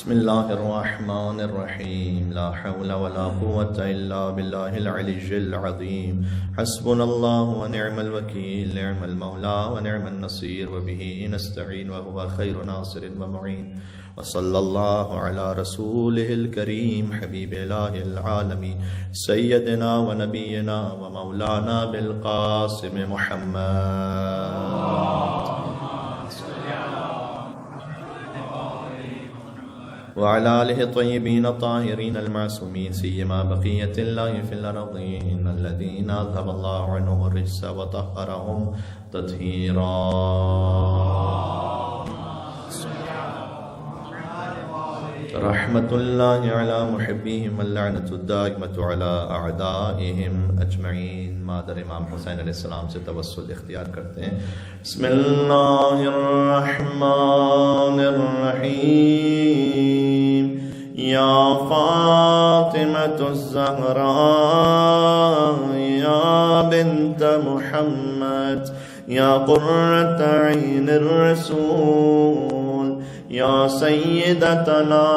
بسم الله الرحمن الرحيم لا حول ولا قوة إلا بالله العلي العظيم حسبنا الله ونعم الوكيل نعم المولى ونعم النصير وبه نستعين وهو خير ناصر ومعين وصلى الله على رسوله الكريم حبيب إله العالمين سيدنا ونبينا ومولانا بالقاسم محمد وعلى آله الطيبين الطاهرين المعصومين سيما بقية الله في الأرضين الذين أذهب الله عنهم الرجس وطهرهم تطهيرا رحمة الله على محبيهم اللعنة الدائمة على أعدائهم أجمعين. مادر امام حسین علیہ السلام سے توسل اختیار کرتے ہیں. بسم اللہ الرحمن الرحیم یا فاطمة الزہراء یا بنت محمد یا قرۃ عین الرسول یا سیدتنا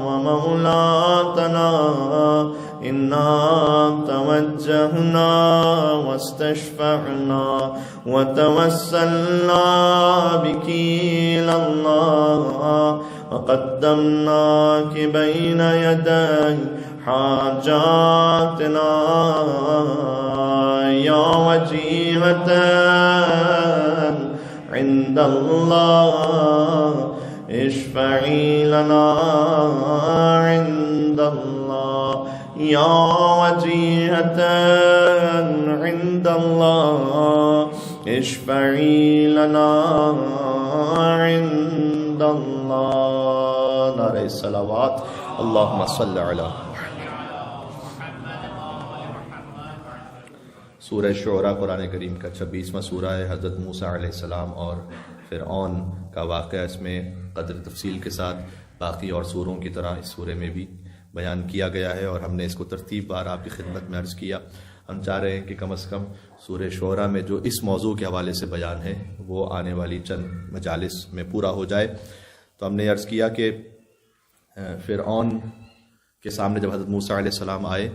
ومولاتنا إنا توجهنا واستشفعنا وتوسلنا بك إلى الله وقدمناك بين يدي حاجاتنا يا وجيهة عند الله اشفعي لنا عند الله يا وجيهة عند الله اشفعي لنا عند الله. نعرہ الصلوات اللهم صل على سورہ شعراء قرآن کریم کا 26واں سورہ ہے. حضرت موسیٰ علیہ السلام اور فرعون کا واقعہ اس میں قدر تفصیل کے ساتھ باقی اور سوروں کی طرح اس سورے میں بھی بیان کیا گیا ہے، اور ہم نے اس کو ترتیب بار آپ کی خدمت میں عرض کیا. ہم چاہ رہے ہیں کہ کم از کم سورہ شعراء میں جو اس موضوع کے حوالے سے بیان ہے وہ آنے والی چند مجالس میں پورا ہو جائے. تو ہم نے عرض کیا کہ فرعون کے سامنے جب حضرت موسیٰ علیہ السلام آئے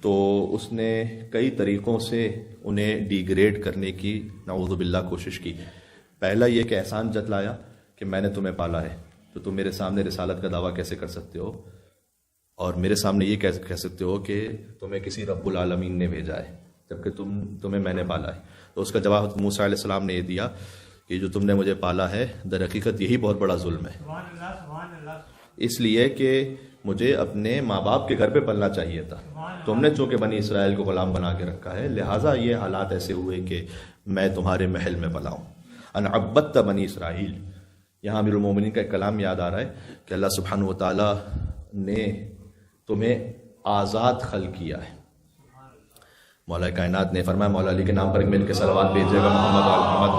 تو اس نے کئی طریقوں سے انہیں ڈیگریڈ کرنے کی نعوذ باللہ کوشش کی. پہلا یہ کہ احسان جتلایا کہ میں نے تمہیں پالا ہے تو تم میرے سامنے رسالت کا دعویٰ کیسے کر سکتے ہو، اور میرے سامنے یہ کہہ سکتے ہو کہ تمہیں کسی رب العالمین نے بھیجا ہے جبکہ تمہیں میں نے پالا ہے. تو اس کا جواب موسیٰ علیہ السلام نے یہ دیا کہ جو تم نے مجھے پالا ہے در حقیقت یہی بہت بڑا ظلم ہے، اس لیے کہ مجھے اپنے ماں باپ کے گھر پہ پلنا چاہیے تھا. تم نے چونکہ بنی اسرائیل کو غلام بنا کے رکھا ہے لہٰذا یہ حالات ایسے ہوئے کہ میں تمہارے محل میں پلا ہوں. ان عبدت بنی اسرائیل، یہاں امیر المومنین کا ایک کلام یاد آ رہا ہے کہ اللہ سبحانہ وتعالیٰ نے تمہیں آزاد خلق کیا ہے. مولا کائنات نے فرمایا مولا علی کے نام پر ایک مل کے صلوات بھیجے گا محمد و محمد.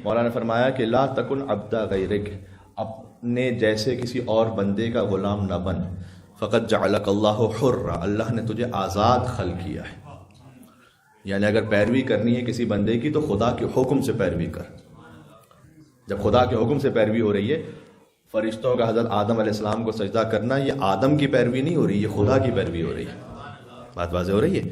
مولا نے فرمایا کہ لا تکن عبدا غیرک، اپنے جیسے کسی اور بندے کا غلام نہ بن. فقط جعلک اللہ حرا، اللہ نے تجھے آزاد خلق کیا ہے. یعنی اگر پیروی کرنی ہے کسی بندے کی تو خدا کے حکم سے پیروی کر. جب خدا کے حکم سے پیروی ہو رہی ہے، فرشتوں کا حضرت آدم علیہ السلام کو سجدہ کرنا یہ آدم کی پیروی نہیں ہو رہی، یہ خدا کی پیروی ہو رہی ہے. بات واضح ہو رہی ہے.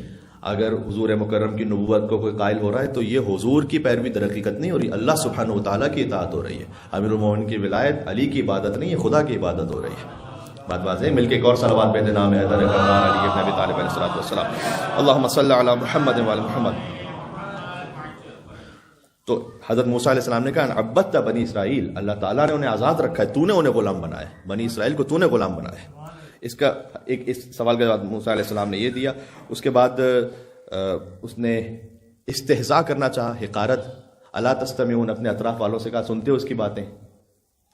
اگر حضور مکرم کی نبوت کو کوئی قائل ہو رہا ہے تو یہ حضور کی پیروی در حقیقت نہیں ہو رہی، اللہ سبحانہ وتعالیٰ کی اطاعت ہو رہی ہے. امیر المومنین کی ولایت علی کی عبادت نہیں ہے، خدا کی عبادت ہو رہی ہے. بات واضح. مل کے ایک اور صلوات بے نام ہے حضرت علی ابن ابی طالب علیہ السلام. اللہم صلی علی محمد و علی محمد. تو حضرت موسیٰ علیہ السلام نے کہا عبدت بنی اسرائیل، اللہ تعالیٰ نے انہیں آزاد رکھا ہے، تو نے انہیں غلام بنایا ہے، بنی اسرائیل کو تو نے غلام بنایا ہے. اس کا اس سوال کا جواب موسیٰ علیہ السلام نے یہ دیا. اس کے بعد اس نے استہزاء کرنا چاہا، حقارت. الا تستمعون، اپنے اطراف والوں سے کہا سنتے ہو اس کی باتیں،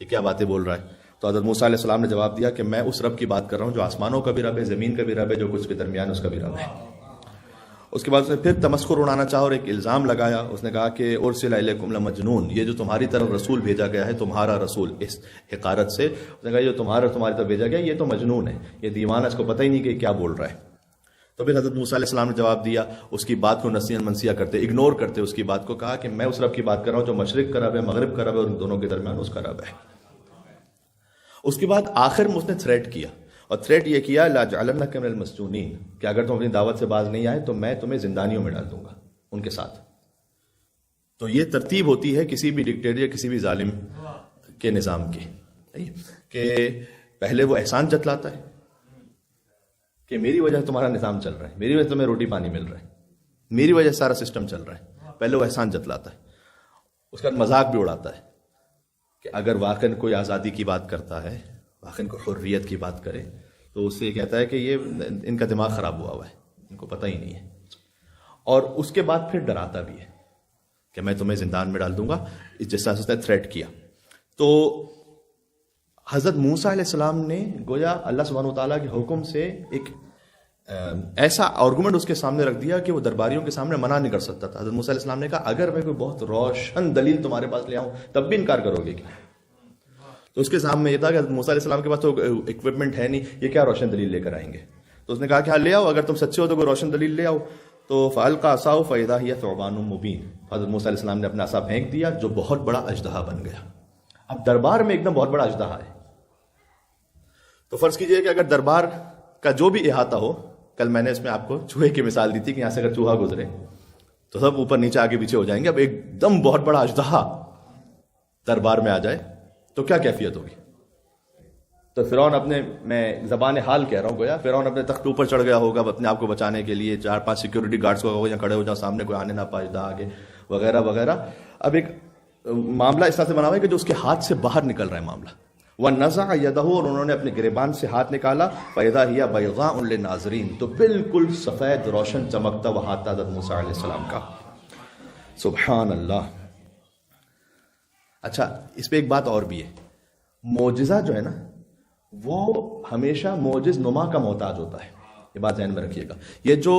یہ کیا باتیں بول رہا ہے. تو حضرت موسیٰ علیہ السلام نے جواب دیا کہ میں اس رب کی بات کر رہا ہوں جو آسمانوں کا بھی رب ہے، زمین کا بھی رب ہے، جو کچھ کے درمیان اس کا بھی رب ہے. اس کے بعد اس نے پھر تمسخر اڑانا چاہا اور ایک الزام لگایا. اس نے کہا کہ ارسل الیکم لمجنون، یہ جو تمہاری طرف رسول بھیجا گیا ہے تمہارا رسول، اس حقارت سے اس نے کہا جو تمہاری طرف بھیجا گیا یہ تو مجنون ہے، یہ دیوانہ، اس کو پتہ ہی نہیں کہ کیا بول رہا ہے. تو پھر حضرت موسیٰ علیہ السلام نے جواب دیا، اس کی بات کو نسیاً منسیہ کرتے، اگنور کرتے اس کی بات کو، کہا کہ میں اس رب کی بات کر رہا ہوں جو مشرق کا رب ہے، مغرب کا رب ہے، اور ان دونوں کے درمیان اس کا رب ہے۔ اس کے بعد آخر میں اس نے تھریٹ کیا، اور تھریٹ یہ کیا لَأَجْعَلَنَّكَ مِنَ الْمَسْجُونِينَ، کہ اگر تم اپنی دعوت سے باز نہیں آئے تو میں تمہیں زندانیوں میں ڈال دوں گا ان کے ساتھ۔ تو یہ ترتیب ہوتی ہے کسی بھی ڈکٹیٹر یا کسی بھی ظالم کے نظام کی، کہ پہلے وہ احسان جتلاتا ہے کہ میری وجہ سے تمہارا نظام چل رہا ہے، میری وجہ سے تمہیں روٹی پانی مل رہا ہے، میری وجہ سے سارا سسٹم چل رہا ہے۔ پہلے وہ احسان جتلاتا ہے، اس کا مذاق بھی اڑاتا ہے کہ اگر واقعاً کوئی آزادی کی بات کرتا ہے، واقعاً کوئی حریت کی بات کرے، تو اس سے یہ کہتا ہے کہ یہ ان کا دماغ خراب ہوا ہے، ان کو پتہ ہی نہیں ہے، اور اس کے بعد پھر ڈراتا بھی ہے کہ میں تمہیں زندان میں ڈال دوں گا، جس طرح سے اس نے تھریٹ کیا۔ تو حضرت موسیٰ علیہ السلام نے گویا اللہ سبحانہ وتعالیٰ کے حکم سے ایک ایسا آرگومنٹ اس کے سامنے رکھ دیا کہ وہ درباریوں کے سامنے منع نہیں کر سکتا تھا۔ حضرت موسیٰ علیہ السلام نے کہا اگر میں کوئی بہت روشن دلیل تمہارے پاس لے آؤں تب بھی انکار کرو گے کیا؟ تو اس کے سامنے یہ تھا کہ حضرت موسیٰ علیہ السلام کے پاس تو اکوپمنٹ ہے نہیں، یہ کیا روشن دلیل لے کر آئیں گے؟ تو اس نے کہا کہ ہاں لے آؤ، اگر تم سچے ہو تو کوئی روشن دلیل لے آؤ۔ تو فَأَلْقَىٰ عَصَاهُ فَإِذَا هِيَ ثُعْبَانٌ مُّبِينٌ، حضرت موسیٰ علیہ السلام نے اپنا عصا پھینک دیا جو بہت بڑا اژدہا بن گیا۔ اب دربار میں ایک دم بہت بڑا اژدہا ہے، تو فرض کیجئے کہ اگر دربار کا جو بھی احاطہ ہو، کل میں نے اس میں آپ کو چوہے کی مثال دی تھی کہ یہاں سے اگر چوہا گزرے تو سب اوپر نیچے آگے پیچھے ہو جائیں گے، اب ایک دم بہت بڑا اژدہا دربار میں آ جائے تو کیا کیفیت ہوگی؟ تو فرعون اپنے، میں زبان حال کہہ رہا ہوں، گویا فرعون اپنے تخت اوپر چڑھ گیا ہوگا اپنے آپ کو بچانے کے لیے، 4-5 سیکیورٹی گارڈز کو یہاں کھڑے ہو جاؤ، سامنے کوئی آنے نہ پائے، آگے وغیرہ وغیرہ۔ اب ایک معاملہ اس طرح سے بنا ہوا ہے کہ جو اس کے ہاتھ سے باہر نکل رہا ہے معاملہ، وَنَزَعَ يَدَهُ، اور انہوں نے اپنے گریبان سے ہاتھ نکالا، فَإِذَا هِيَ بَيْضَاءٌ لِّلنَّاظِرِينَ، تو بالکل سفید روشن چمکتا وہ ہاتھ حضرت موسیٰ علیہ السلام کا۔ سبحان اللہ۔ اچھا، اس پہ ایک بات اور بھی ہے، معجزہ جو ہے نا وہ ہمیشہ معجز نما کا محتاج ہوتا ہے، یہ بات ذہن میں رکھیے گا۔ یہ جو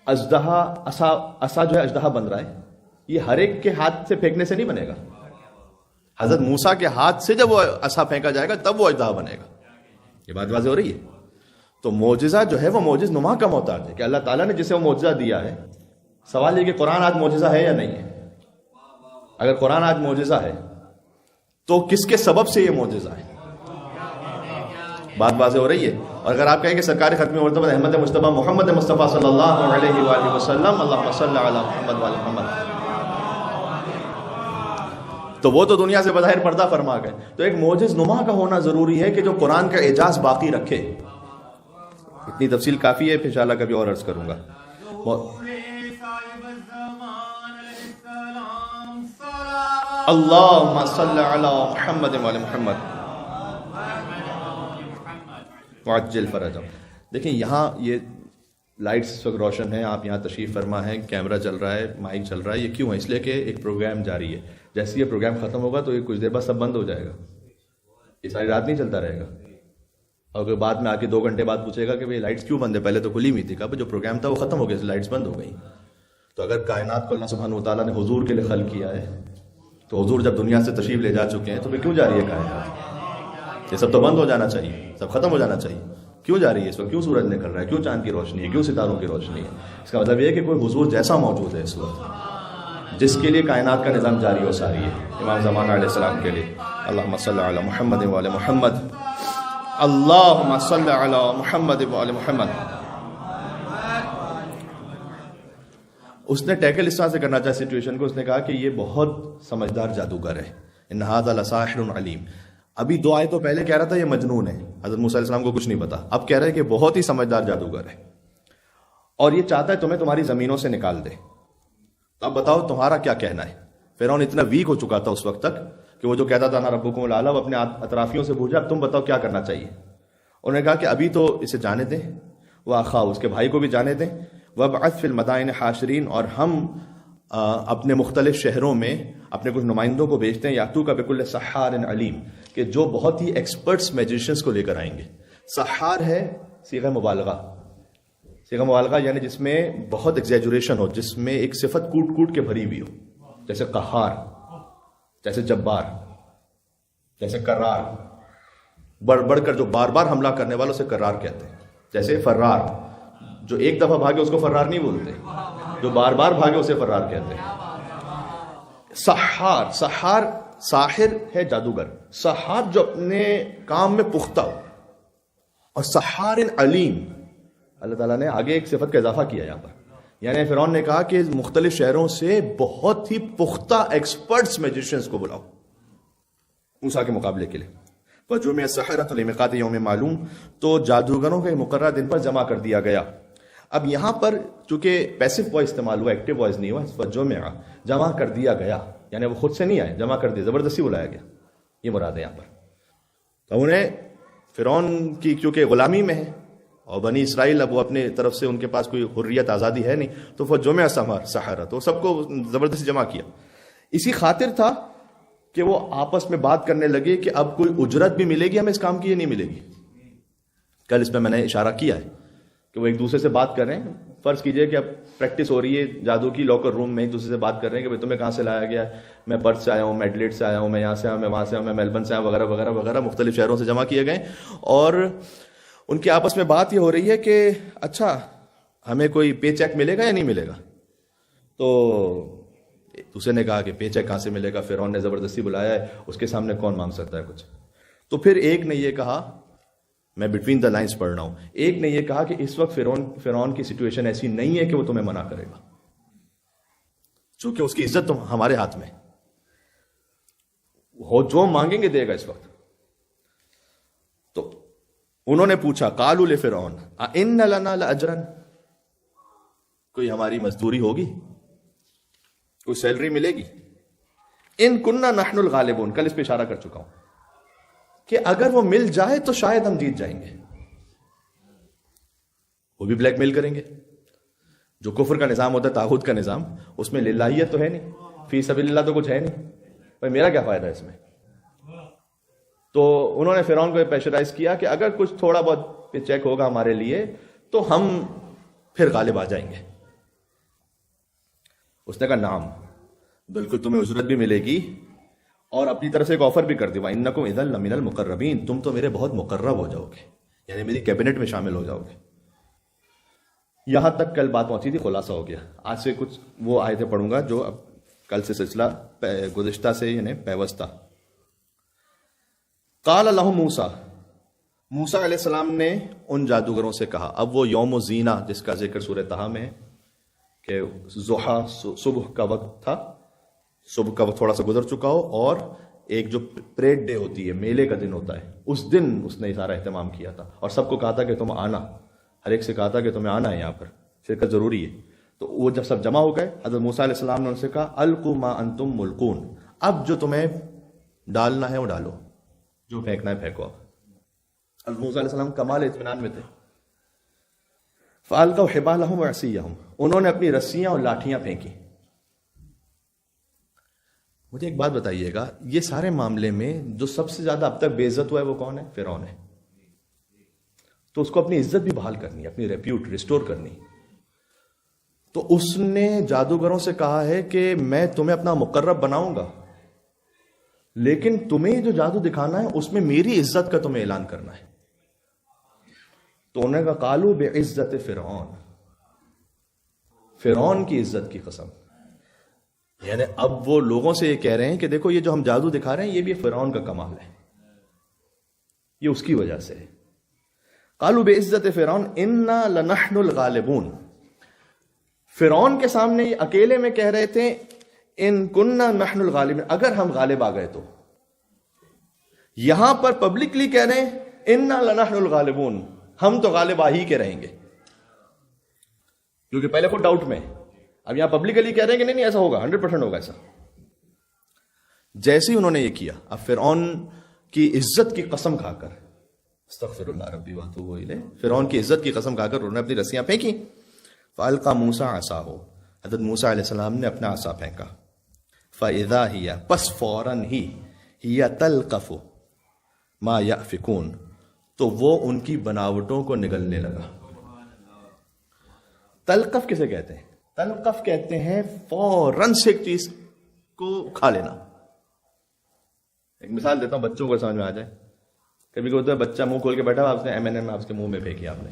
اژدہا عصا جو ہے اژدہا بن رہا ہے، یہ ہر ایک کے ہاتھ سے پھینکنے سے نہیں بنے گا، حضرت موسیٰ کے ہاتھ سے جب وہ عصا پھینکا جائے گا تب وہ اژدہا بنے گا، یہ بات واضح ہو رہی ہے۔ تو معجزہ جو ہے وہ معجز نما کا محتاج ہے کہ اللہ تعالیٰ نے جسے وہ معجزہ دیا ہے۔ سوال یہ کہ قرآن آج معجزہ ہے یا نہیں ہے؟ اگر قرآن آج معجزہ ہے تو کس کے سبب سے یہ معجزہ ہے؟ بات واضح ہو رہی ہے۔ اور اگر آپ کہیں کہ سرکار ختم مرتبہ احمد مصطفیٰ محمد مصطفیٰ صلی اللہ علیہ وآلہ وسلم، اللہم صلی علی محمد وعلی محمد، تو وہ تو دنیا سے بظاہر پردہ فرما گئے۔ تو ایک معجز نما کا ہونا ضروری ہے کہ جو قرآن کا اعجاز باقی رکھے۔ اتنی تفصیل کافی ہے، پھر انشاءاللہ کبھی اور عرض کروں گا۔ اللہم صلی علی محمد وعلی محمد وعجل فرجہ۔ دیکھیں یہاں یہ لائٹس اس وقت روشن ہیں، آپ یہاں تشریف فرما ہیں، کیمرہ چل رہا ہے، مائک چل رہا ہے، یہ کیوں ہے؟ اس لیے کہ ایک پروگرام جاری ہے، جیسے یہ پروگرام ختم ہوگا تو یہ کچھ دیر بعد سب بند ہو جائے گا، یہ ساری رات نہیں چلتا رہے گا۔ اور کوئی بعد میں آ کے 2 گھنٹے بعد پوچھے گا کہ بھئی لائٹس کیوں بند ہے، پہلے تو کھلی ہوئی تھی، کہا جو پروگرام تھا وہ ختم ہو گیا، لائٹس بند ہو گئی۔ تو اگر کائنات کو اللہ سبحانہ وتعالیٰ نے حضور کے لیے خلق کیا ہے، تو حضور جب دنیا سے تشریف لے جا چکے ہیں تو پھر کیوں جا رہی ہے کائنات؟ یہ سب تو بند ہو جانا چاہیے، سب ختم ہو جانا چاہیے، کیوں جا رہی ہے اس وقت؟ کیوں سورج نکل رہا ہے؟ کیوں چاند کی روشنی ہے؟ کیوں ستاروں کی روشنی ہے؟ اس کا مطلب یہ ہے کہ کوئی حضور جیسا موجود ہے اس وقت، جس کے لیے کائنات کا نظام جاری و ساری ہے، امام زمانہ علیہ السلام کے لیے۔ اللہم صلی علی محمد وعلی محمد، اللہم صلی علی محمد وعلی محمد۔ اس نے ٹیکل اس طرح سے کرنا چاہا سچویشن کو، اس نے کہا کہ یہ بہت سمجھدار جادوگر ہے، ان ھذا لساحر علیم۔ ابھی 2 آیتوں پہلے کہہ رہا تھا یہ مجنون ہے، حضرت موسیٰ علیہ السلام کو کچھ نہیں پتا، اب کہہ رہا ہے کہ بہت ہی سمجھدار جادوگر ہے، اور یہ چاہتا ہے تمہیں تمہاری زمینوں سے نکال دے۔ اب بتاؤ تمہارا کیا کہنا ہے؟ فرعون اتنا ویک ہو چکا تھا اس وقت تک کہ وہ جو کہتا تھا نا ربکم الاعلی، وہ اپنے اطرافیوں سے پوچھا اب تم بتاؤ کیا کرنا چاہیے؟ انہوں نے کہا کہ ابھی تو اسے جانے دیں، واخاہ اس کے بھائی کو بھی جانے دیں، وابعث فی المدائن حاشرین، اور ہم اپنے مختلف شہروں میں اپنے کچھ نمائندوں کو بھیجتے ہیں، یاتوک بکل سحار علیم، کہ جو بہت ہی ایکسپرٹس میجیشنس کو لے کر آئیں گے۔ سحار ہے صیغہ مبالغہ، صیغہ مبالغہ یعنی جس میں بہت ایگزیجوریشن ہو، جس میں ایک صفت کوٹ کوٹ کے بھری ہوئی ہو، جیسے قہار، جیسے جبار، جیسے کرار، بڑھ بڑھ کر جو بار بار حملہ کرنے والوں سے کرار کہتے ہیں۔ جیسے فرار، جو ایک دفعہ بھاگے اس کو فرار نہیں بولتے، جو بار بار بھاگے اسے فرار کہتے ہیں۔ سحار، سحار ساحر ہے جادوگر، سحار جو اپنے کام میں پختہ ہو، اور سحار علیم، اللہ تعالیٰ نے آگے ایک صفت کا اضافہ کیا یہاں پر، یعنی فرعون نے کہا کہ مختلف شہروں سے بہت ہی پختہ ایکسپرٹس میجیشنز کو بلاؤ موسیٰ کے مقابلے کے لیے۔ فجمع السحرة لمیقات یوم معلوم، تو جادوگروں کے مقررہ دن پر جمع کر دیا گیا۔ اب یہاں پر چونکہ پیسو وائس استعمال ہوا، ایکٹیو وائس نہیں ہوا، فجمع جمع کر دیا گیا، یعنی وہ خود سے نہیں آئے، جمع کر دیا، زبردستی بلایا گیا، یہ مراد ہے یہاں پر۔ تو انہیں فرعون کی چونکہ غلامی میں ہے اور بنی اسرائیل اب وہ اپنے طرف سے ان کے پاس کوئی حریت آزادی ہے نہیں، تو فجمع السحرة، تو سب کو زبردستی جمع کیا۔ اسی خاطر تھا کہ وہ آپس میں بات کرنے لگے کہ اب کوئی اجرت بھی ملے گی ہمیں اس کام کی یا نہیں ملے گی۔ کل اس میں میں نے اشارہ کیا ہے کہ وہ ایک دوسرے سے بات کر رہے ہیں، فرض کیجئے کہ اب پریکٹس ہو رہی ہے جادو کی، لاکر روم میں ایک دوسرے سے بات کر رہے ہیں کہ بھئی تمہیں کہاں سے لایا گیا ہے، میں پرتھ سے آیا ہوں، میں ایڈلیڈ سے آیا ہوں، میں یہاں سے آیا ہوں، میں وہاں سے آیا ہوں، میں میلبرن سے آیا ہوں، وغیرہ وغیرہ وغیرہ، مختلف شہروں سے جمع کیے گئے، اور ان کے آپس میں بات یہ ہو رہی ہے کہ اچھا ہمیں کوئی پے چیک ملے گا یا نہیں ملے گا۔ تو دوسرے نے کہا کہ پے چیک کہاں سے ملے گا، فرعون نے زبردستی بلایا ہے، اس کے سامنے کون مانگ سکتا ہے کچھ۔ تو پھر ایک نے یہ کہا، میں بٹوین دا لائنز پڑھ رہا ہوں، ایک نے یہ کہا کہ اس وقت فرعون کی سچویشن ایسی نہیں ہے کہ وہ تمہیں منع کرے گا، چونکہ اس کی عزت تو ہمارے ہاتھ میں ہو، جو مانگیں گے دے گا اس وقت۔ تو انہوں نے پوچھا، قالوا لفرعون ان لنا لاجرا، کوئی ہماری مزدوری ہوگی، کوئی سیلری ملے گی؟ ان کننا نحن الغالبون، کل اس پہ اشارہ کر چکا ہوں کہ اگر وہ مل جائے تو شاید ہم جیت جائیں گے۔ وہ بھی بلیک میل کریں گے، جو کفر کا نظام ہوتا ہے، طاغوت کا نظام، اس میں للہیت تو ہے نہیں، فی سبیل اللہ تو کچھ ہے نہیں، بھائی میرا کیا فائدہ ہے اس میں۔ تو انہوں نے فرعون کو پریشرائز کیا کہ اگر کچھ تھوڑا بہت چیک ہوگا ہمارے لیے تو ہم پھر غالب آ جائیں گے۔ اس نے کہا نعم، بالکل تمہیں اجرت بھی ملے گی، اور اپنی طرف سے ایک آفر بھی کر دی، وَإِنَّكُمْ إِذًا لَمِنَ الْمُقَرَّبِينَ، تم تو میرے بہت مقرب ہو جاؤ گے، یعنی میری کیبنٹ میں شامل ہو جاؤ گے۔ یہاں تک کل بات پہنچی تھی، خلاصہ ہو گیا۔ آج سے کچھ وہ آیتیں پڑھوں گا جو اب کل سے سلسلہ گزشتہ سے یعنی پیوستہ۔ قال لهم موسیٰ، موسیٰ علیہ السلام نے ان جادوگروں سے کہا، اب وہ یوم زینہ جس کا ذکر سورہ طہ میں ہے کہ ضحیٰ صبح کا وقت تھا، صبح کا وقت تھوڑا سا گزر چکا ہو، اور ایک جو پریڈ ڈے ہوتی ہے، میلے کا دن ہوتا ہے، اس دن اس نے سارا اہتمام کیا تھا، اور سب کو کہا تھا کہ تم آنا، ہر ایک سے کہا تھا کہ تمہیں آنا ہے، یہاں پر شرکت ضروری ہے۔ تو وہ جب سب جمع ہو گئے، حضرت موسیٰ علیہ السلام نے ان سے کہا القوا ما انتم ملقون، اب جو تمہیں ڈالنا ہے وہ ڈالو، جو پھینکنا ہے پھینکو۔ حضرت موسیٰ علیہ السلام کمال اطمینان میں تھے۔ فَأَلْقَوْا حِبَالَهُمْ وَعِصِيَّهُمْ، انہوں نے اپنی رسیاں اور لاٹھیاں پھینکی۔ مجھے ایک بات بتائیے گا، یہ سارے معاملے میں جو سب سے زیادہ اب تک بے عزت ہوا ہے وہ کون ہے؟ فرعون ہے۔ تو اس کو اپنی عزت بھی بحال کرنی ہے، اپنی ریپیوٹ ریسٹور کرنی۔ تو اس نے جادوگروں سے کہا ہے کہ میں تمہیں اپنا مقرب بناؤں گا، لیکن تمہیں جو جادو دکھانا ہے اس میں میری عزت کا تمہیں اعلان کرنا ہے۔ تو انہوں نے کہا قالوا بعزت فرعون، فرعون کی عزت کی قسم، یعنی اب وہ لوگوں سے یہ کہہ رہے ہیں کہ دیکھو یہ جو ہم جادو دکھا رہے ہیں یہ بھی فرعون کا کمال ہے، یہ اس کی وجہ سے ہے۔ قالوا بعزت فرعون انا لنحن الغالبون، فرعون کے سامنے یہ اکیلے میں کہہ رہے تھے ان کننا نحن الغالبون، اگر ہم غالب آ گئے تو۔ یہاں پر پبلکلی کہہ رہے ہیں انا لنحن الغالبون، ہم تو غالب آ ہی کے رہیں گے، کیونکہ پہلے خود ڈاؤٹ میں، اب یہاں پبلکلی کہہ رہے ہیں کہ نہیں ایسا ہوگا، 100% ہوگا ایسا۔ جیسے ہی انہوں نے یہ کیا، اب فرعون کی عزت کی قسم کھا کر، استغفر اللہ ربی واتوب الیہ، فرعون کی عزت کی قسم کھا کر انہوں نے اپنی رسیاں پھینکی۔ فالقى موسیٰ عصاہ، حضرت موسیٰ علیہ السلام نے اپنا عصا پھینکا۔ فاذا ہی، پس فوراً ہی، ہی تلقف ما یأفکون، تو وہ ان کی بناوٹوں کو نگلنے لگا۔ تلقف کسے کہتے ہیں؟ تلقف کہتے ہیں فوراً سے ایک چیز کو کھا لینا۔ ایک مثال دیتا ہوں بچوں کو سمجھ میں آ جائے۔ کبھی کبھی بچہ منہ کھول کے بیٹھا، آپ نے M&M آپ کے منہ میں پھینکی آپ نے،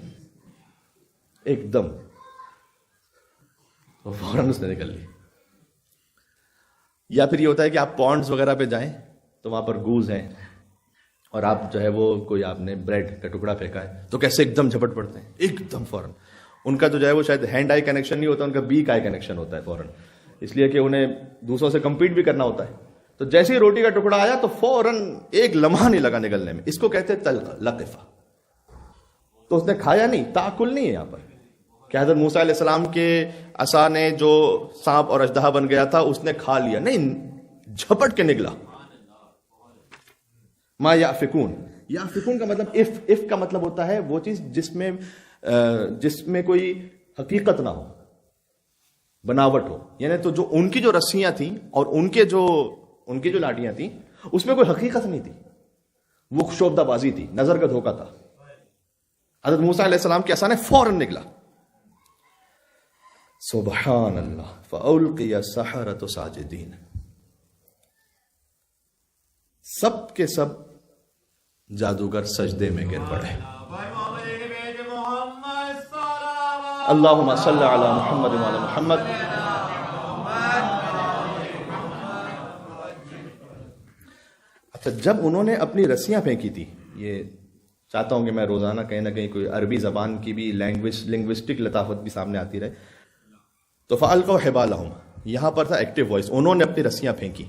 ایک دم فوراً اس نے نکل لی. یا پھر یہ ہوتا ہے کہ آپ پونڈز وغیرہ پہ جائیں تو وہاں پر گوز ہیں اور آپ جو ہے وہ کوئی آپ نے بریڈ کا ٹکڑا پھینکا ہے تو کیسے ایک دم جھپٹ پڑتے ہیں ایک دم فوراً. ان کا تو جو ہے وہ شاید ہینڈ آئی کنیکشن نہیں ہوتا، ان کا بیک آئی کنیکشن ہوتا ہے فوراً، اس لیے کہ انہیں دوسروں سے کمپیٹ بھی کرنا ہوتا ہے. تو جیسے ہی روٹی کا ٹکڑا آیا تو فوراً ایک لمحہ نہیں لگا نگلنے میں. اس کو کہتے ہیں تلقہ لقفہ. تو اس نے کھایا نہیں، تاکل نہیں ہے یہاں پر کہ حضرت موسیٰ علیہ السلام کے عصا نے جو سانپ اور اژدہا بن گیا تھا اس نے کھا لیا، نہیں، جھپٹ کے نکلا. ما یافکون، یافکون کا مطلب اف کا مطلب ہوتا ہے وہ چیز جس میں کوئی حقیقت نہ ہو، بناوٹ ہو. یعنی تو جو ان کی جو رسیاں تھیں اور ان کی جو لاٹیاں تھیں اس میں کوئی حقیقت نہیں تھی، وہ شوبدہ بازی تھی، نظر کا دھوکہ تھا. حضرت موسیٰ علیہ السلام کے عصا نے فوراً نکلا. سبحان اللہ. فَأُلْقِيَ السَّحَرَةُ سَاجِدِينَ. سب کے سب جادوگر سجدے میں گر پڑے. اللہم صلی علی محمد وعلی محمد. اچھا، جب انہوں نے اپنی رسیاں پھینکی تھی، یہ چاہتا ہوں کہ میں روزانہ کہیں نہ کہیں کوئی عربی زبان کی بھی لنگوسٹک لطافت بھی سامنے آتی رہے. تو فَأَلْقَوْا حِبَالَهُمْ، یہاں پر تھا ایکٹیو وائس، انہوں نے اپنی رسیاں پھینکی.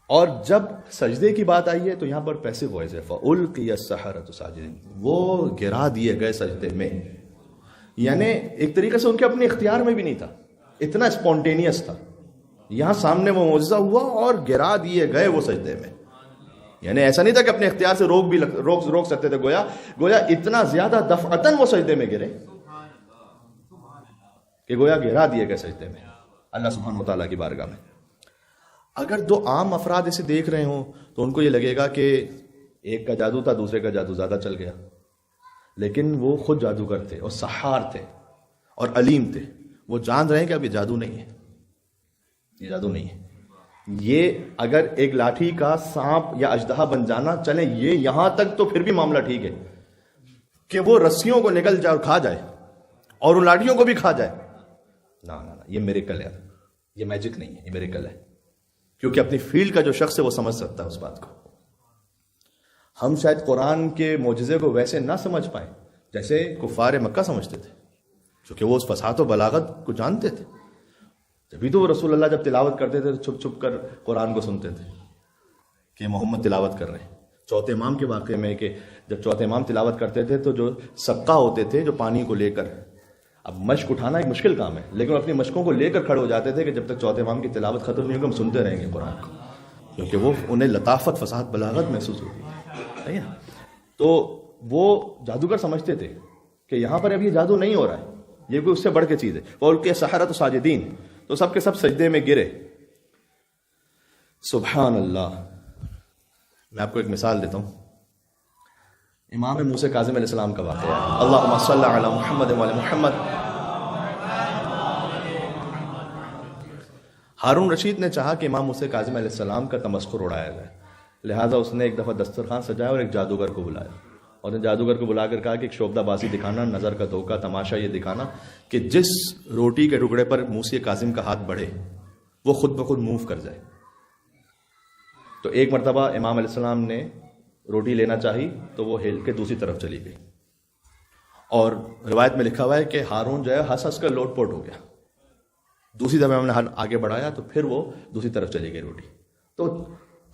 اور جب سجدے کی بات آئی ہے تو یہاں پر پیسو وائس ہے، فَأُلْقِيَ السَّحَرَةُ سَاجِدِينَ، وہ گرا دیے گئے سجدے میں. یعنی ایک طریقے سے ان کے اپنے اختیار میں بھی نہیں تھا، اتنا اسپونٹینیس تھا. یہاں سامنے وہ معجزہ ہوا اور گرا دیے گئے وہ سجدے میں. یعنی ایسا نہیں تھا کہ اپنے اختیار سے روک سکتے تھے، گویا اتنا زیادہ دفعتاً وہ سجدے میں گرے کہ گویا گرا دیے گئے سجدے میں اللہ سبحانہ وتعالیٰ کی بارگاہ میں. اگر دو عام افراد اسے دیکھ رہے ہوں تو ان کو یہ لگے گا کہ ایک کا جادو تھا، دوسرے کا جادو زیادہ چل گیا. لیکن وہ خود جادوگر تھے اور سحار تھے اور علیم تھے. وہ جان رہے ہیں کہ اب یہ جادو نہیں ہے، یہ جادو نہیں ہے. یہ اگر ایک لاٹھی کا سانپ یا اژدہا بن جانا چلے یہ یہاں تک تو پھر بھی معاملہ ٹھیک ہے کہ وہ رسیوں کو نکل جائے اور کھا جائے اور ان لاٹھیوں کو بھی کھا جائے. نہ یہ میریکل ہے، یہ میجک نہیں ہے، یہ میریکل ہے. کیونکہ اپنی فیلڈ کا جو شخص ہے وہ سمجھ سکتا ہے اس بات کو. ہم شاید قرآن کے معجزے کو ویسے نہ سمجھ پائیں جیسے کفار مکہ سمجھتے تھے، کیونکہ وہ اس فصاحت و بلاغت کو جانتے تھے. جبھی تو وہ رسول اللہ جب تلاوت کرتے تھے تو چھپ چھپ کر قرآن کو سنتے تھے کہ محمد تلاوت کر رہے ہیں. چوتھے امام کے واقعے میں کہ جب چوتھے امام تلاوت کرتے تھے تو جو سقا ہوتے تھے جو پانی کو لے کر، اب مشق اٹھانا ایک مشکل کام ہے لیکن اپنی مشقوں کو لے کر کھڑے ہو جاتے تھے کہ جب تک چوتھے امام کی تلاوت ختم نہیں ہوگی ہم سنتے رہیں گے قرآن کو، کیونکہ وہ انہیں لطافت، فصاحت، بلاغت محسوس ہوتی ہے. تو وہ جادوگر سمجھتے تھے کہ یہاں پر اب یہ جادو نہیں ہو رہا ہے، یہ کوئی اس سے بڑھ کے چیز ہے. وَأُلْقِيَ السَّحَرَةُ سَاجِدِينَ، تو سب کے سب سجدے میں گرے. سبحان اللہ. میں آپ کو ایک مثال دیتا ہوں. امام موسیٰ کاظم علیہ السلام کا واقعہ ہے. اللہم صلی علی محمد وعلی محمد. ہارون رشید نے چاہا کہ امام موسیٰ کاظم علیہ السلام کا تمسخر اڑایا جائے، لہٰذا اس نے ایک دفعہ دسترخوان سجایا اور ایک جادوگر کو بلایا اور نے جادوگر کو بلا کر کہا کہ ایک شعبدہ بازی دکھانا، نظر کا دھوکہ، تماشا یہ دکھانا کہ جس روٹی کے ٹکڑے پر موسیٰ کاظم کا ہاتھ بڑھے وہ خود بخود موو کر جائے. تو ایک مرتبہ امام علیہ السلام نے روٹی لینا چاہی تو وہ ہل کے دوسری طرف چلی گئی اور روایت میں لکھا ہوا ہے کہ ہارون جو ہے ہنس ہنس کر لوٹ پوٹ ہو گیا. دوسری دفعہ ہم نے آگے بڑھایا تو پھر وہ دوسری طرف چلی گئی روٹی. تو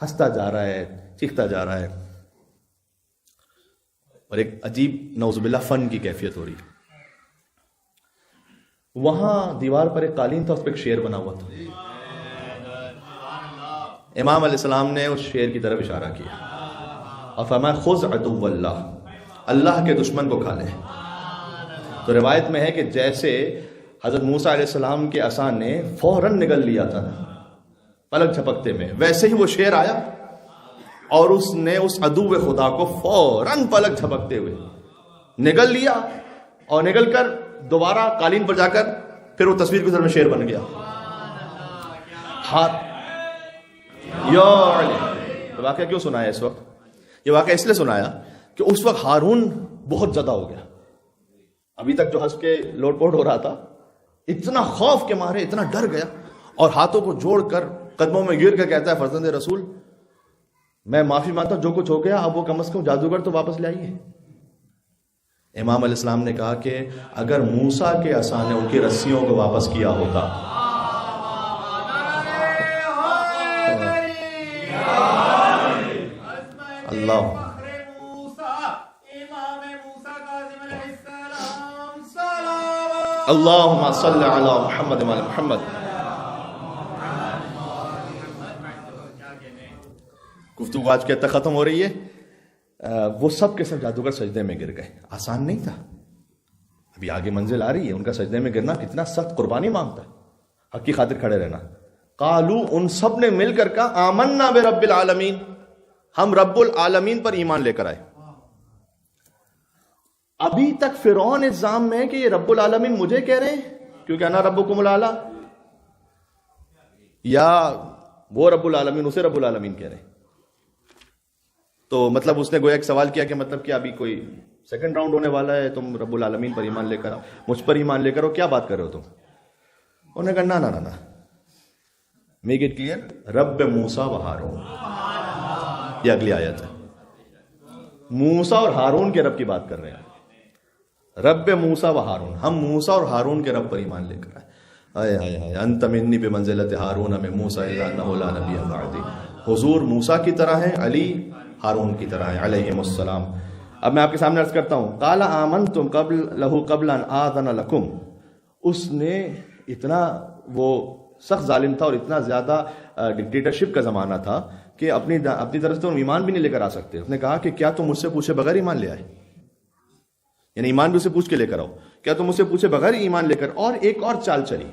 ہنستا جا رہا ہے، چیختا جا رہا ہے اور ایک عجیب نعوذ باللہ فن کی کیفیت ہو رہی. وہاں دیوار پر ایک قالین تھا، اس پہ ایک شیر بنا ہوا تھا. امام علیہ السلام نے اس شیر کی طرف اشارہ کیا اور فرمایا خذ عدو اللہ، اللہ کے دشمن کو کھا لے. تو روایت میں ہے کہ جیسے حضرت موسیٰ علیہ السلام کے عصا نے فوراً نگل لیا تھا پلک جھپکتے میں، ویسے ہی وہ شیر آیا اور اس نے اس عدو خدا کو فوراً پلک جھپکتے ہوئے نگل لیا اور نگل کر دوبارہ قالین پر جا کر پھر وہ تصویر گزر میں شیر بن گیا. واقعہ کیوں سنایا اس وقت؟ یہ واقعہ اس لیے سنایا کہ اس وقت ہارون بہت زیادہ ہو گیا. ابھی تک جو ہنس کے لوٹ پوٹ ہو رہا تھا، اتنا خوف کے مارے اتنا ڈر گیا اور ہاتھوں کو جوڑ کر قدموں میں گر کر کہتا ہے فرزند رسول میں معافی مانگتا ہوں، جو کچھ ہو گیا اب وہ کم از کم جادوگر تو واپس لے آئیے۔ امام علیہ السلام نے کہا کہ اگر موسیٰ کے عصا نے ان کی رسیوں کو واپس کیا ہوتا، اللہ اللہم صلی علی محمد و علی محمد۔ گفتگو آج کے تک ختم ہو رہی ہے۔ وہ سب کے سب جادوگر سجدے میں گر گئے، آسان نہیں تھا، ابھی آگے منزل آ رہی ہے، ان کا سجدے میں گرنا کتنا سخت قربانی مانگتا ہے، حق کی خاطر کھڑے رہنا۔ قالو، ان سب نے مل کر کہا آمنا برب العالمین، ہم رب العالمین پر ایمان لے کر آئے۔ ابھی تک فرعون الزام میں ہے کہ یہ رب العالمین مجھے کہہ رہے ہیں کیونکہ انا ربکم الاعلی، یا وہ رب العالمین اسے رب العالمین کہہ رہے ہیں۔ تو مطلب اس نے گویا ایک سوال کیا کہ مطلب کیا ابھی کوئی سیکنڈ راؤنڈ ہونے والا ہے، تم رب العالمین پر ایمان لے کر آؤ، مجھ پر ایمان لے کر آؤ، کیا بات کر رہے ہو تم؟ انہوں نے کہا نا میک اٹ کلیئر، رب موسیٰ و ہارون، یہ اگلی آیت ہے، موسیٰ اور ہارون کے رب کی بات کر رہے ہیں، رب موسیٰ و ہارون، ہم موسیٰ اور ہارون کے رب پر ایمان لے کر آئے۔ ہائے ہائے انت منی بمنزلت ہارون من موسیٰ الا انہ لا نبی بعدی، حضور موسیٰ کی طرح ہیں، علی ہارون کی طرح ہیں علیہم السلام۔ اب میں آپ کے سامنے عرض کرتا ہوں، قال آمنتم قبل لہو قبل ان آذن لکم، اس نے اتنا وہ سخت ظالم تھا اور اتنا زیادہ ڈکٹیٹرشپ کا زمانہ تھا کہ اپنی طرف سے تو ایمان بھی نہیں لے کر آ سکتے۔ اس نے کہا کہ کیا تم مجھ سے پوچھے بغیر ایمان لے آئے، یعنی ایمان بھی اسے پوچھ کے لے کر آؤ، کیا تم اسے پوچھے بغیر ایمان لے کر، اور ایک اور چال چلی،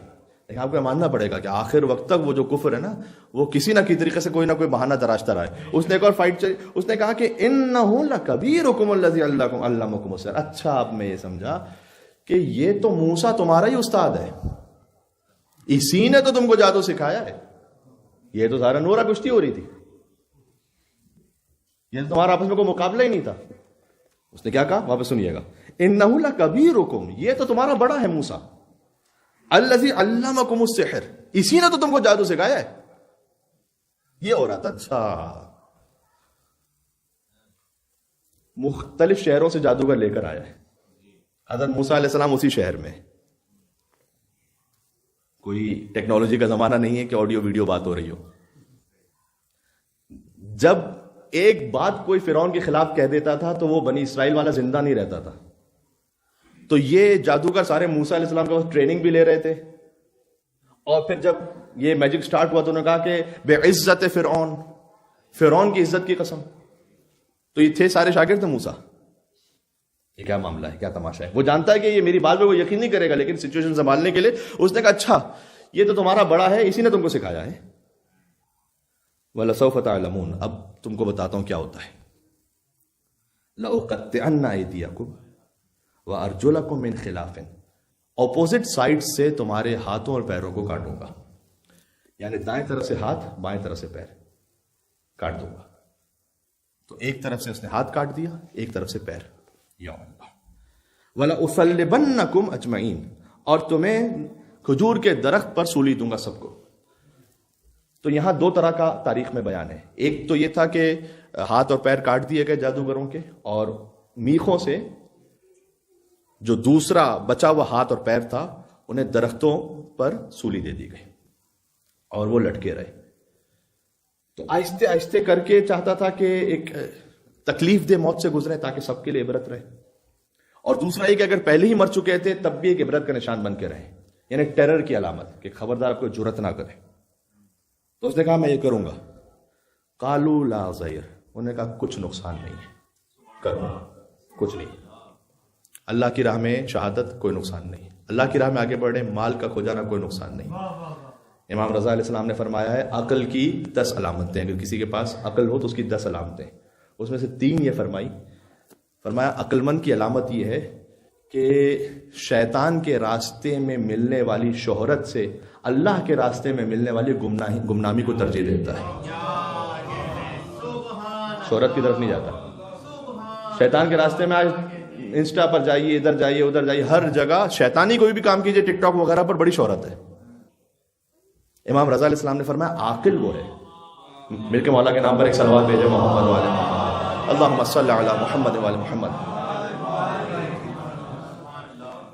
لیکن آپ کو ماننا پڑے گا کہ آخر وقت تک وہ جو کفر ہے نا وہ کسی نہ کسی طریقے سے کوئی نہ کوئی بہانہ تراشتا رہا ہے۔ اس نے ایک اور فائٹ چلی، اس نے کہا کہ انہ لکبیرکم الذی علمکم السحر، اچھا اب میں یہ سمجھا کہ یہ تو موسیٰ تمہارا ہی استاد ہے، اسی نے تو تم کو جادو سکھایا ہے، یہ تو سارا نورا کشتی ہو رہی تھی، یہ تو تمہارا آپس میں کوئی مقابلہ ہی نہیں تھا۔ اس نے کیا کہا، واپس سنیے گا، انہ لکبیرکم، یہ تو تمہارا بڑا ہے موسیٰ، الذی علمکم السحر، اسی نے تو تم کو جادو سکھایا ہے۔ یہ ہو رہا تھا، اچھا مختلف شہروں سے جادوگر لے کر آیا ہے، حضرت موسیٰ علیہ السلام اسی شہر میں، کوئی ٹیکنالوجی کا زمانہ نہیں ہے کہ آڈیو ویڈیو بات ہو رہی ہو۔ جب ایک بات کوئی فرعون کے خلاف کہہ دیتا تھا تو وہ بنی اسرائیل والا زندہ نہیں رہتا تھا، تو یہ جادوگر سارے موسیٰ علیہ السلام کے پاس ٹریننگ بھی لے رہے تھے، اور پھر جب یہ میجک سٹارٹ ہوا تو انہوں نے کہا کہ بے عزت فرعون، فرعون کی عزت کی قسم، تو یہ تھے سارے شاگرد موسیٰ۔ یہ کیا معاملہ ہے، کیا تماشا ہے؟ وہ جانتا ہے کہ یہ میری بات پہ وہ یقین نہیں کرے گا، لیکن سچویشن سنبھالنے کے لیے اس نے کہا اچھا یہ تو تمہارا بڑا ہے، اسی نے تم کو سکھایا ہے۔ وَلَسَوْفَ تَعْلَمُونَ، اب تم کو بتاتا ہوں کیا ہوتا ہے۔ لَأُقَطِّعَنَّ أَيْدِيَكُمْ وَأَرْجُلَكُمْ مِنْ خِلَافٍ، اپوزٹ سائڈ سے تمہارے ہاتھوں اور پیروں کو کاٹوں گا، یعنی دائیں طرف سے ہاتھ، بائیں طرف سے پیر کاٹ دوں گا۔ تو ایک طرف سے اس نے ہاتھ کاٹ دیا، ایک طرف سے پیر، یا اللہ۔ وَلَأُصَلِّبَنَّكُمْ أَجْمَعِينَ، اور تمہیں کھجور کے درخت پر سولی دوں گا سب کو۔ تو یہاں دو طرح کا تاریخ میں بیان ہے، ایک تو یہ تھا کہ ہاتھ اور پیر کاٹ دیے گئے جادوگروں کے، اور میخوں سے جو دوسرا بچا ہوا ہاتھ اور پیر تھا انہیں درختوں پر سولی دے دی گئی اور وہ لٹکے رہے۔ تو آہستہ آہستہ کر کے چاہتا تھا کہ ایک تکلیف دہ موت سے گزرے تاکہ سب کے لیے عبرت رہے، اور دوسرا یہ کہ اگر پہلے ہی مر چکے تھے تب بھی ایک عبرت کا نشان بن کے رہے، یعنی ٹیرر کی علامت کہ خبردار کوئی جرت نہ کرے۔ تو اس نے کہا میں یہ کروں گا۔ قالوا لا ضیر، انہوں نے کہا کچھ نقصان نہیں ہے، کروں گا، کچھ نہیں، اللہ کی راہ میں شہادت کوئی نقصان نہیں، اللہ کی راہ میں آگے بڑھے، مال کا کھو جانا کوئی نقصان نہیں۔ امام رضا علیہ السلام نے فرمایا ہے عقل کی 10 علامتیں، اگر کسی کے پاس عقل ہو تو اس کی 10 علامتیں، اس میں سے 3 یہ فرمایا عقل مند کی علامت یہ ہے کہ شیطان کے راستے میں ملنے والی شہرت سے اللہ کے راستے میں ملنے والی گمنامی کو ترجیح دیتا ہے، شہرت کی طرف نہیں جاتا۔ شیطان کے راستے میں آج انسٹا پر جائیے، ادھر جائیے ادھر جائیے، ہر جگہ شیطانی کوئی بھی کام کیجیے، ٹک ٹاک وغیرہ پر بڑی شہرت ہے۔ امام رضا علیہ السلام نے فرمایا عاقل وہ ہے، مل کے مولا کے نام پر ایک صلوات بھیجے، محمد والے محمد، اللہم صلی علی محمد والے محمد۔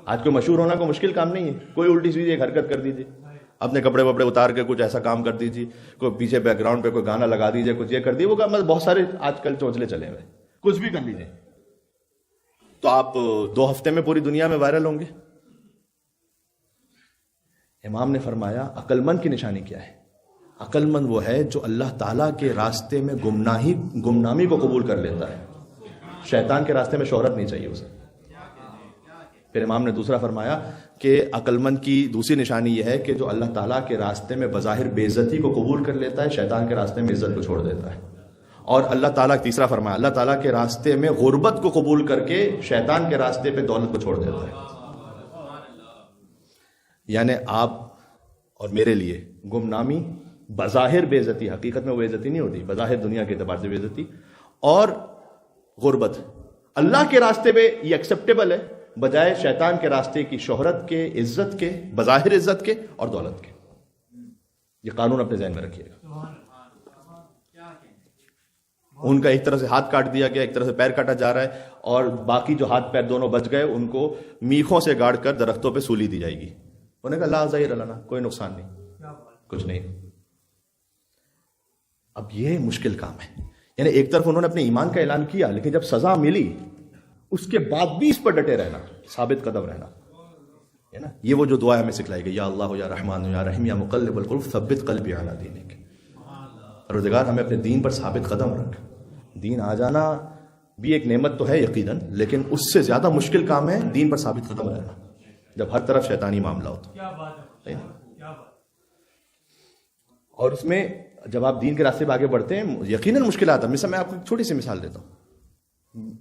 آج کوئی مشہور ہونا کوئی مشکل کام نہیں ہے، کوئی الٹی سیدھی ایک حرکت کر دیجیے، اپنے کپڑے وپڑے اتار کے کچھ ایسا کام کر دیجیے، کوئی پیچھے بیک گراؤنڈ پہ کوئی گانا لگا دیجیے، کچھ یہ کر دیجیے، وہ بہت سارے آج کل چونچلے چلے ہوئے، کچھ بھی کر لیجیے تو آپ 2 ہفتے میں پوری دنیا میں وائرل ہوں گے۔ امام نے فرمایا عقل مند کی نشانی کیا ہے؟ عقل مند وہ ہے جو اللہ تعالیٰ کے راستے میں گمنامی کو قبول کر لیتا ہے، شیطان کے راستے میں شہرت نہیں چاہیے اسے۔ پھر امام نے دوسرا فرمایا کہ عقل مند کی دوسری نشانی یہ ہے کہ جو اللہ تعالیٰ کے راستے میں بظاہر بے عزتی کو قبول کر لیتا ہے، شیطان کے راستے میں عزت کو چھوڑ دیتا ہے۔ اور اللہ تعالیٰ تیسرا فرمایا اللہ تعالیٰ کے راستے میں غربت کو قبول کر کے شیطان کے راستے پہ دولت کو چھوڑ دیتا ہے۔ یعنی آپ اور میرے لیے گمنامی بظاہر بے عزتی، حقیقت میں وہ عزتی نہیں ہوتی، بظاہر دنیا کے اعتبار سے بے عزتی، اور غربت اللہ کے راستے پہ یہ ایکسیپٹیبل ہے بجائے شیطان کے راستے کی شہرت کے، عزت کے، بظاہر عزت کے اور دولت کے۔ یہ قانون اپنے ذہن میں رکھیے گا۔ ان کا ایک طرح سے ہاتھ کاٹ دیا گیا، ایک طرح سے پیر کاٹا جا رہا ہے، اور باقی جو ہاتھ پیر دونوں بچ گئے ان کو میخوں سے گاڑ کر درختوں پہ سولی دی جائے گی۔ انہوں نے کہا لا ظاہر لنا، کوئی نقصان نہیں، کچھ نہیں۔ اب یہ مشکل کام ہے، یعنی ایک طرف انہوں نے اپنے ایمان کا اعلان کیا، لیکن جب سزا ملی اس کے بعد بھی اس پر ڈٹے رہنا، ثابت قدم رہنا ہے نا۔ یہ وہ جو دعا ہمیں سکھلائی گئی، یا اللہ یا رحمان یا رحیم یا مقلب القلوب ثبت قلبی علی دینک۔ پروردگار ہمیں اپنے دین پر ثابت قدم رکھ۔ دین آ جانا بھی ایک نعمت تو ہے یقیناً، لیکن اس سے زیادہ مشکل کام ہے دین پر ثابت قدم رہنا جب ہر طرف شیطانی معاملہ ہوتا ہے۔ اور اس میں جب آپ دین کے راستے پہ آگے بڑھتے ہیں یقیناً مشکلات ہیں۔ مثلا میں آپ کو ایک چھوٹی سی مثال دیتا ہوں۔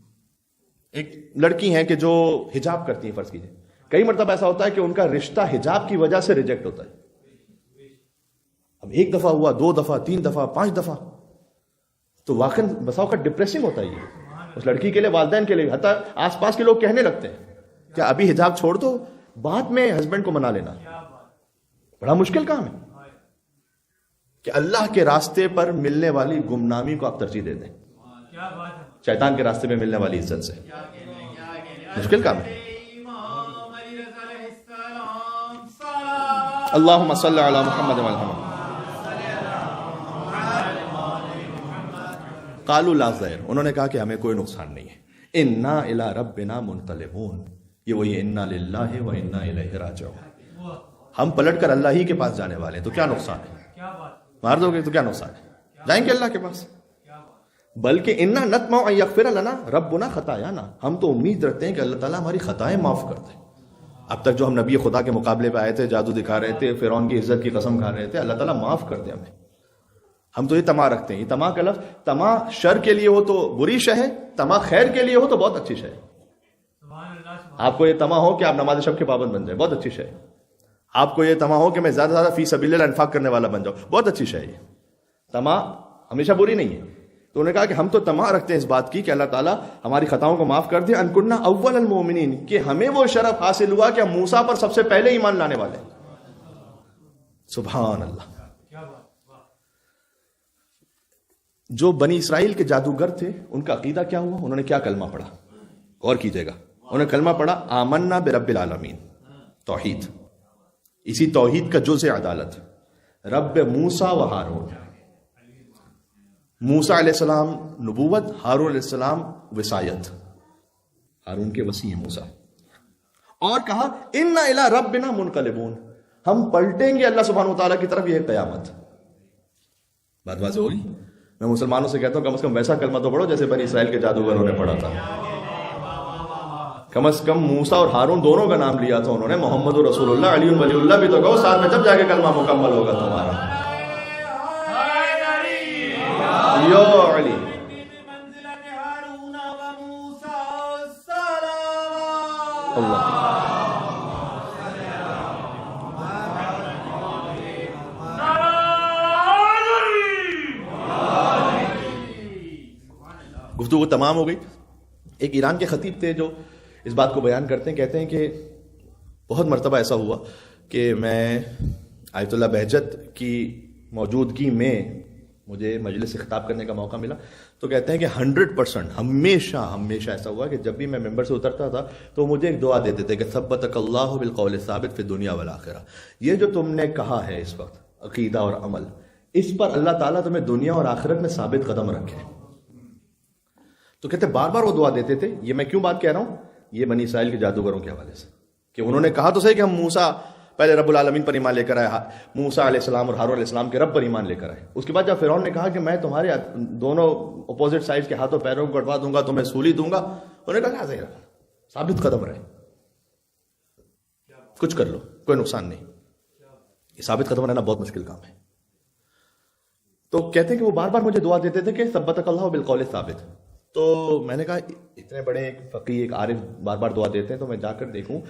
ایک لڑکی ہیں کہ جو حجاب کرتی ہیں، فرض کیجیے، کئی مرتبہ ایسا ہوتا ہے کہ ان کا رشتہ حجاب کی وجہ سے ریجیکٹ ہوتا ہے۔ اب 1 دفعہ ہوا، 2 دفعہ، 3 دفعہ، 5 دفعہ، تو واقعاً بساؤ کا ڈپریسنگ ہوتا ہے یہ اس لڑکی کے لیے، والدین کے لیے، حتیٰ آس پاس کے لوگ کہنے لگتے ہیں کہ ابھی حجاب چھوڑ دو، بعد میں ہسبینڈ کو منا لینا۔ بڑا مشکل کام ہے کہ اللہ کے راستے پر ملنے والی گمنامی کو آپ ترجیح دے دیں شیطان کے راستے میں ملنے والی عزت سے۔ مشکل کام ہے۔ اللہم صلی علی محمد وعلی محمد۔ قالوا لا ضیر، انہوں نے کہا کہ ہمیں کوئی نقصان نہیں ہے۔ انا الی ربنا منقلبون، یہ وہی انا للہ و انا الیہ راجعون، ہم پلٹ کر اللہ ہی کے پاس جانے والے ہیں، تو کیا نقصان ہے؟ مار دو گے تو کیا نقصان ہے؟ جائیں گے اللہ کے پاس۔ بلکہ انا نطمع ان یغفر لنا ربنا خطایانا، ہم تو امید رکھتے ہیں کہ اللہ تعالیٰ ہماری خطائیں معاف کر دے۔ اب تک جو ہم نبی خدا کے مقابلے پہ آئے تھے، جادو دکھا رہے تھے، فرعون کی عزت کی قسم کھا رہے تھے، اللہ تعالیٰ معاف کر دے ہمیں۔ ہم تو یہ طمع رکھتے ہیں۔ یہ طمع کا لفظ، طمع شر کے لیے ہو تو بری شے ہے، طمع خیر کے لیے ہو تو بہت اچھی شے ہے۔ آپ کو یہ طمع ہو کہ آپ نماز شب کے پابند بن جائیں، بہت اچھی شے ہے۔ آپ کو یہ طمع ہو کہ میں زیادہ سے زیادہ فی سبیل اللہ انفاق کرنے والا بن جاؤں، بہت اچھی شے ہے۔ طمع ہمیشہ بری نہیں ہے۔ تو انہوں نے کہا کہ ہم تو طمع رکھتے ہیں اس بات کی کہ اللہ تعالیٰ ہماری خطاؤں کو معاف کر دے، ان کننا اول المؤمنین، کہ ہمیں وہ شرف حاصل ہوا کہ ہم موسیٰ پر سب سے پہلے ایمان لانے والے ہیں۔ سبحان اللہ۔ جو بنی اسرائیل کے جادوگر تھے ان کا عقیدہ کیا ہوا؟ انہوں نے کیا کلمہ پڑھا؟ غور کیجئے گا، انہوں نے کلمہ پڑھا آمنا برب العالمین، توحید۔ اسی توحید کا جز عدالت، رب موسیٰ و ہارون۔ موسیٰ علیہ السلام نبوت، ہارون علیہ السلام وصایت، ہارون کے وصی ہیں موسیٰ۔ اور کہا انا الی ربنا منقلبون، ہم پلٹیں گے اللہ سبحانہ وتعالیٰ کی طرف، یہ قیامت۔ بات واضح ہوگی؟ میں مسلمانوں سے کہتا ہوں کم از کم ویسا کلمہ تو پڑھو جیسے بنی اسرائیل کے جادوگروں نے پڑھا تھا۔ کم از کم موسیٰ اور ہارون دونوں کا نام لیا تھا انہوں نے، محمد رسول اللہ، علی ولی اللہ بھی تو کہو ساتھ میں، جب جا کے کلمہ مکمل ہوگا تمہارا۔ یو علی اللہ۔ گفتگو تمام ہو گئی۔ ایک ایران کے خطیب تھے جو اس بات کو بیان کرتے ہیں، کہتے ہیں کہ بہت مرتبہ ایسا ہوا کہ میں آیت اللہ بہجت کی موجودگی میں مجھے مجلس سے خطاب کرنے کا موقع ملا، تو کہتے ہیں کہ 100% ہمیشہ ایسا ہوا کہ جب بھی میں ممبر سے اترتا تھا تو مجھے ایک دعا دیتے تھے کہ ثبتک اللہ بالقول الثابت فی الدنیا والآخرہ، یہ جو تم نے کہا ہے اس وقت عقیدہ اور عمل، اس پر اللہ تعالیٰ تمہیں دنیا اور آخرت میں ثابت قدم رکھے۔ تو کہتے ہیں بار بار وہ دعا دیتے تھے۔ یہ میں کیوں بات کہہ رہا ہوں؟ یہ بنی اسرائیل کے جادوگروں کے حوالے سے، کہ انہوں نے کہا تو صحیح کہ ہم موسیٰ پہلے رب العالمین پر ایمان لے کر آئے، موسیٰ علیہ السلام اور ہارون علیہ السلام کے رب پر ایمان لے کر آئے۔ اس کے بعد جب فرعون نے کہا کہ میں تمہارے دونوں اپوزٹ سائڈ کے ہاتھوں پیروں کو کٹوا دوں گا، تمہیں سولی دوں گا، انہوں نے کہا کہ ثابت قدم رہے، کچھ کر لو، کوئی نقصان نہیں۔ یہ ثابت قدم رہنا بہت مشکل کام ہے۔ تو کہتے ہیں کہ وہ بار بار مجھے دعا دیتے تھے کہ ثبتک اللہ بالقول ثابت۔ تو میں نے کہا اتنے بڑے ایک فقیہ ایک عارف بار بار دعا دیتے ہیں تو میں جا کر دیکھوں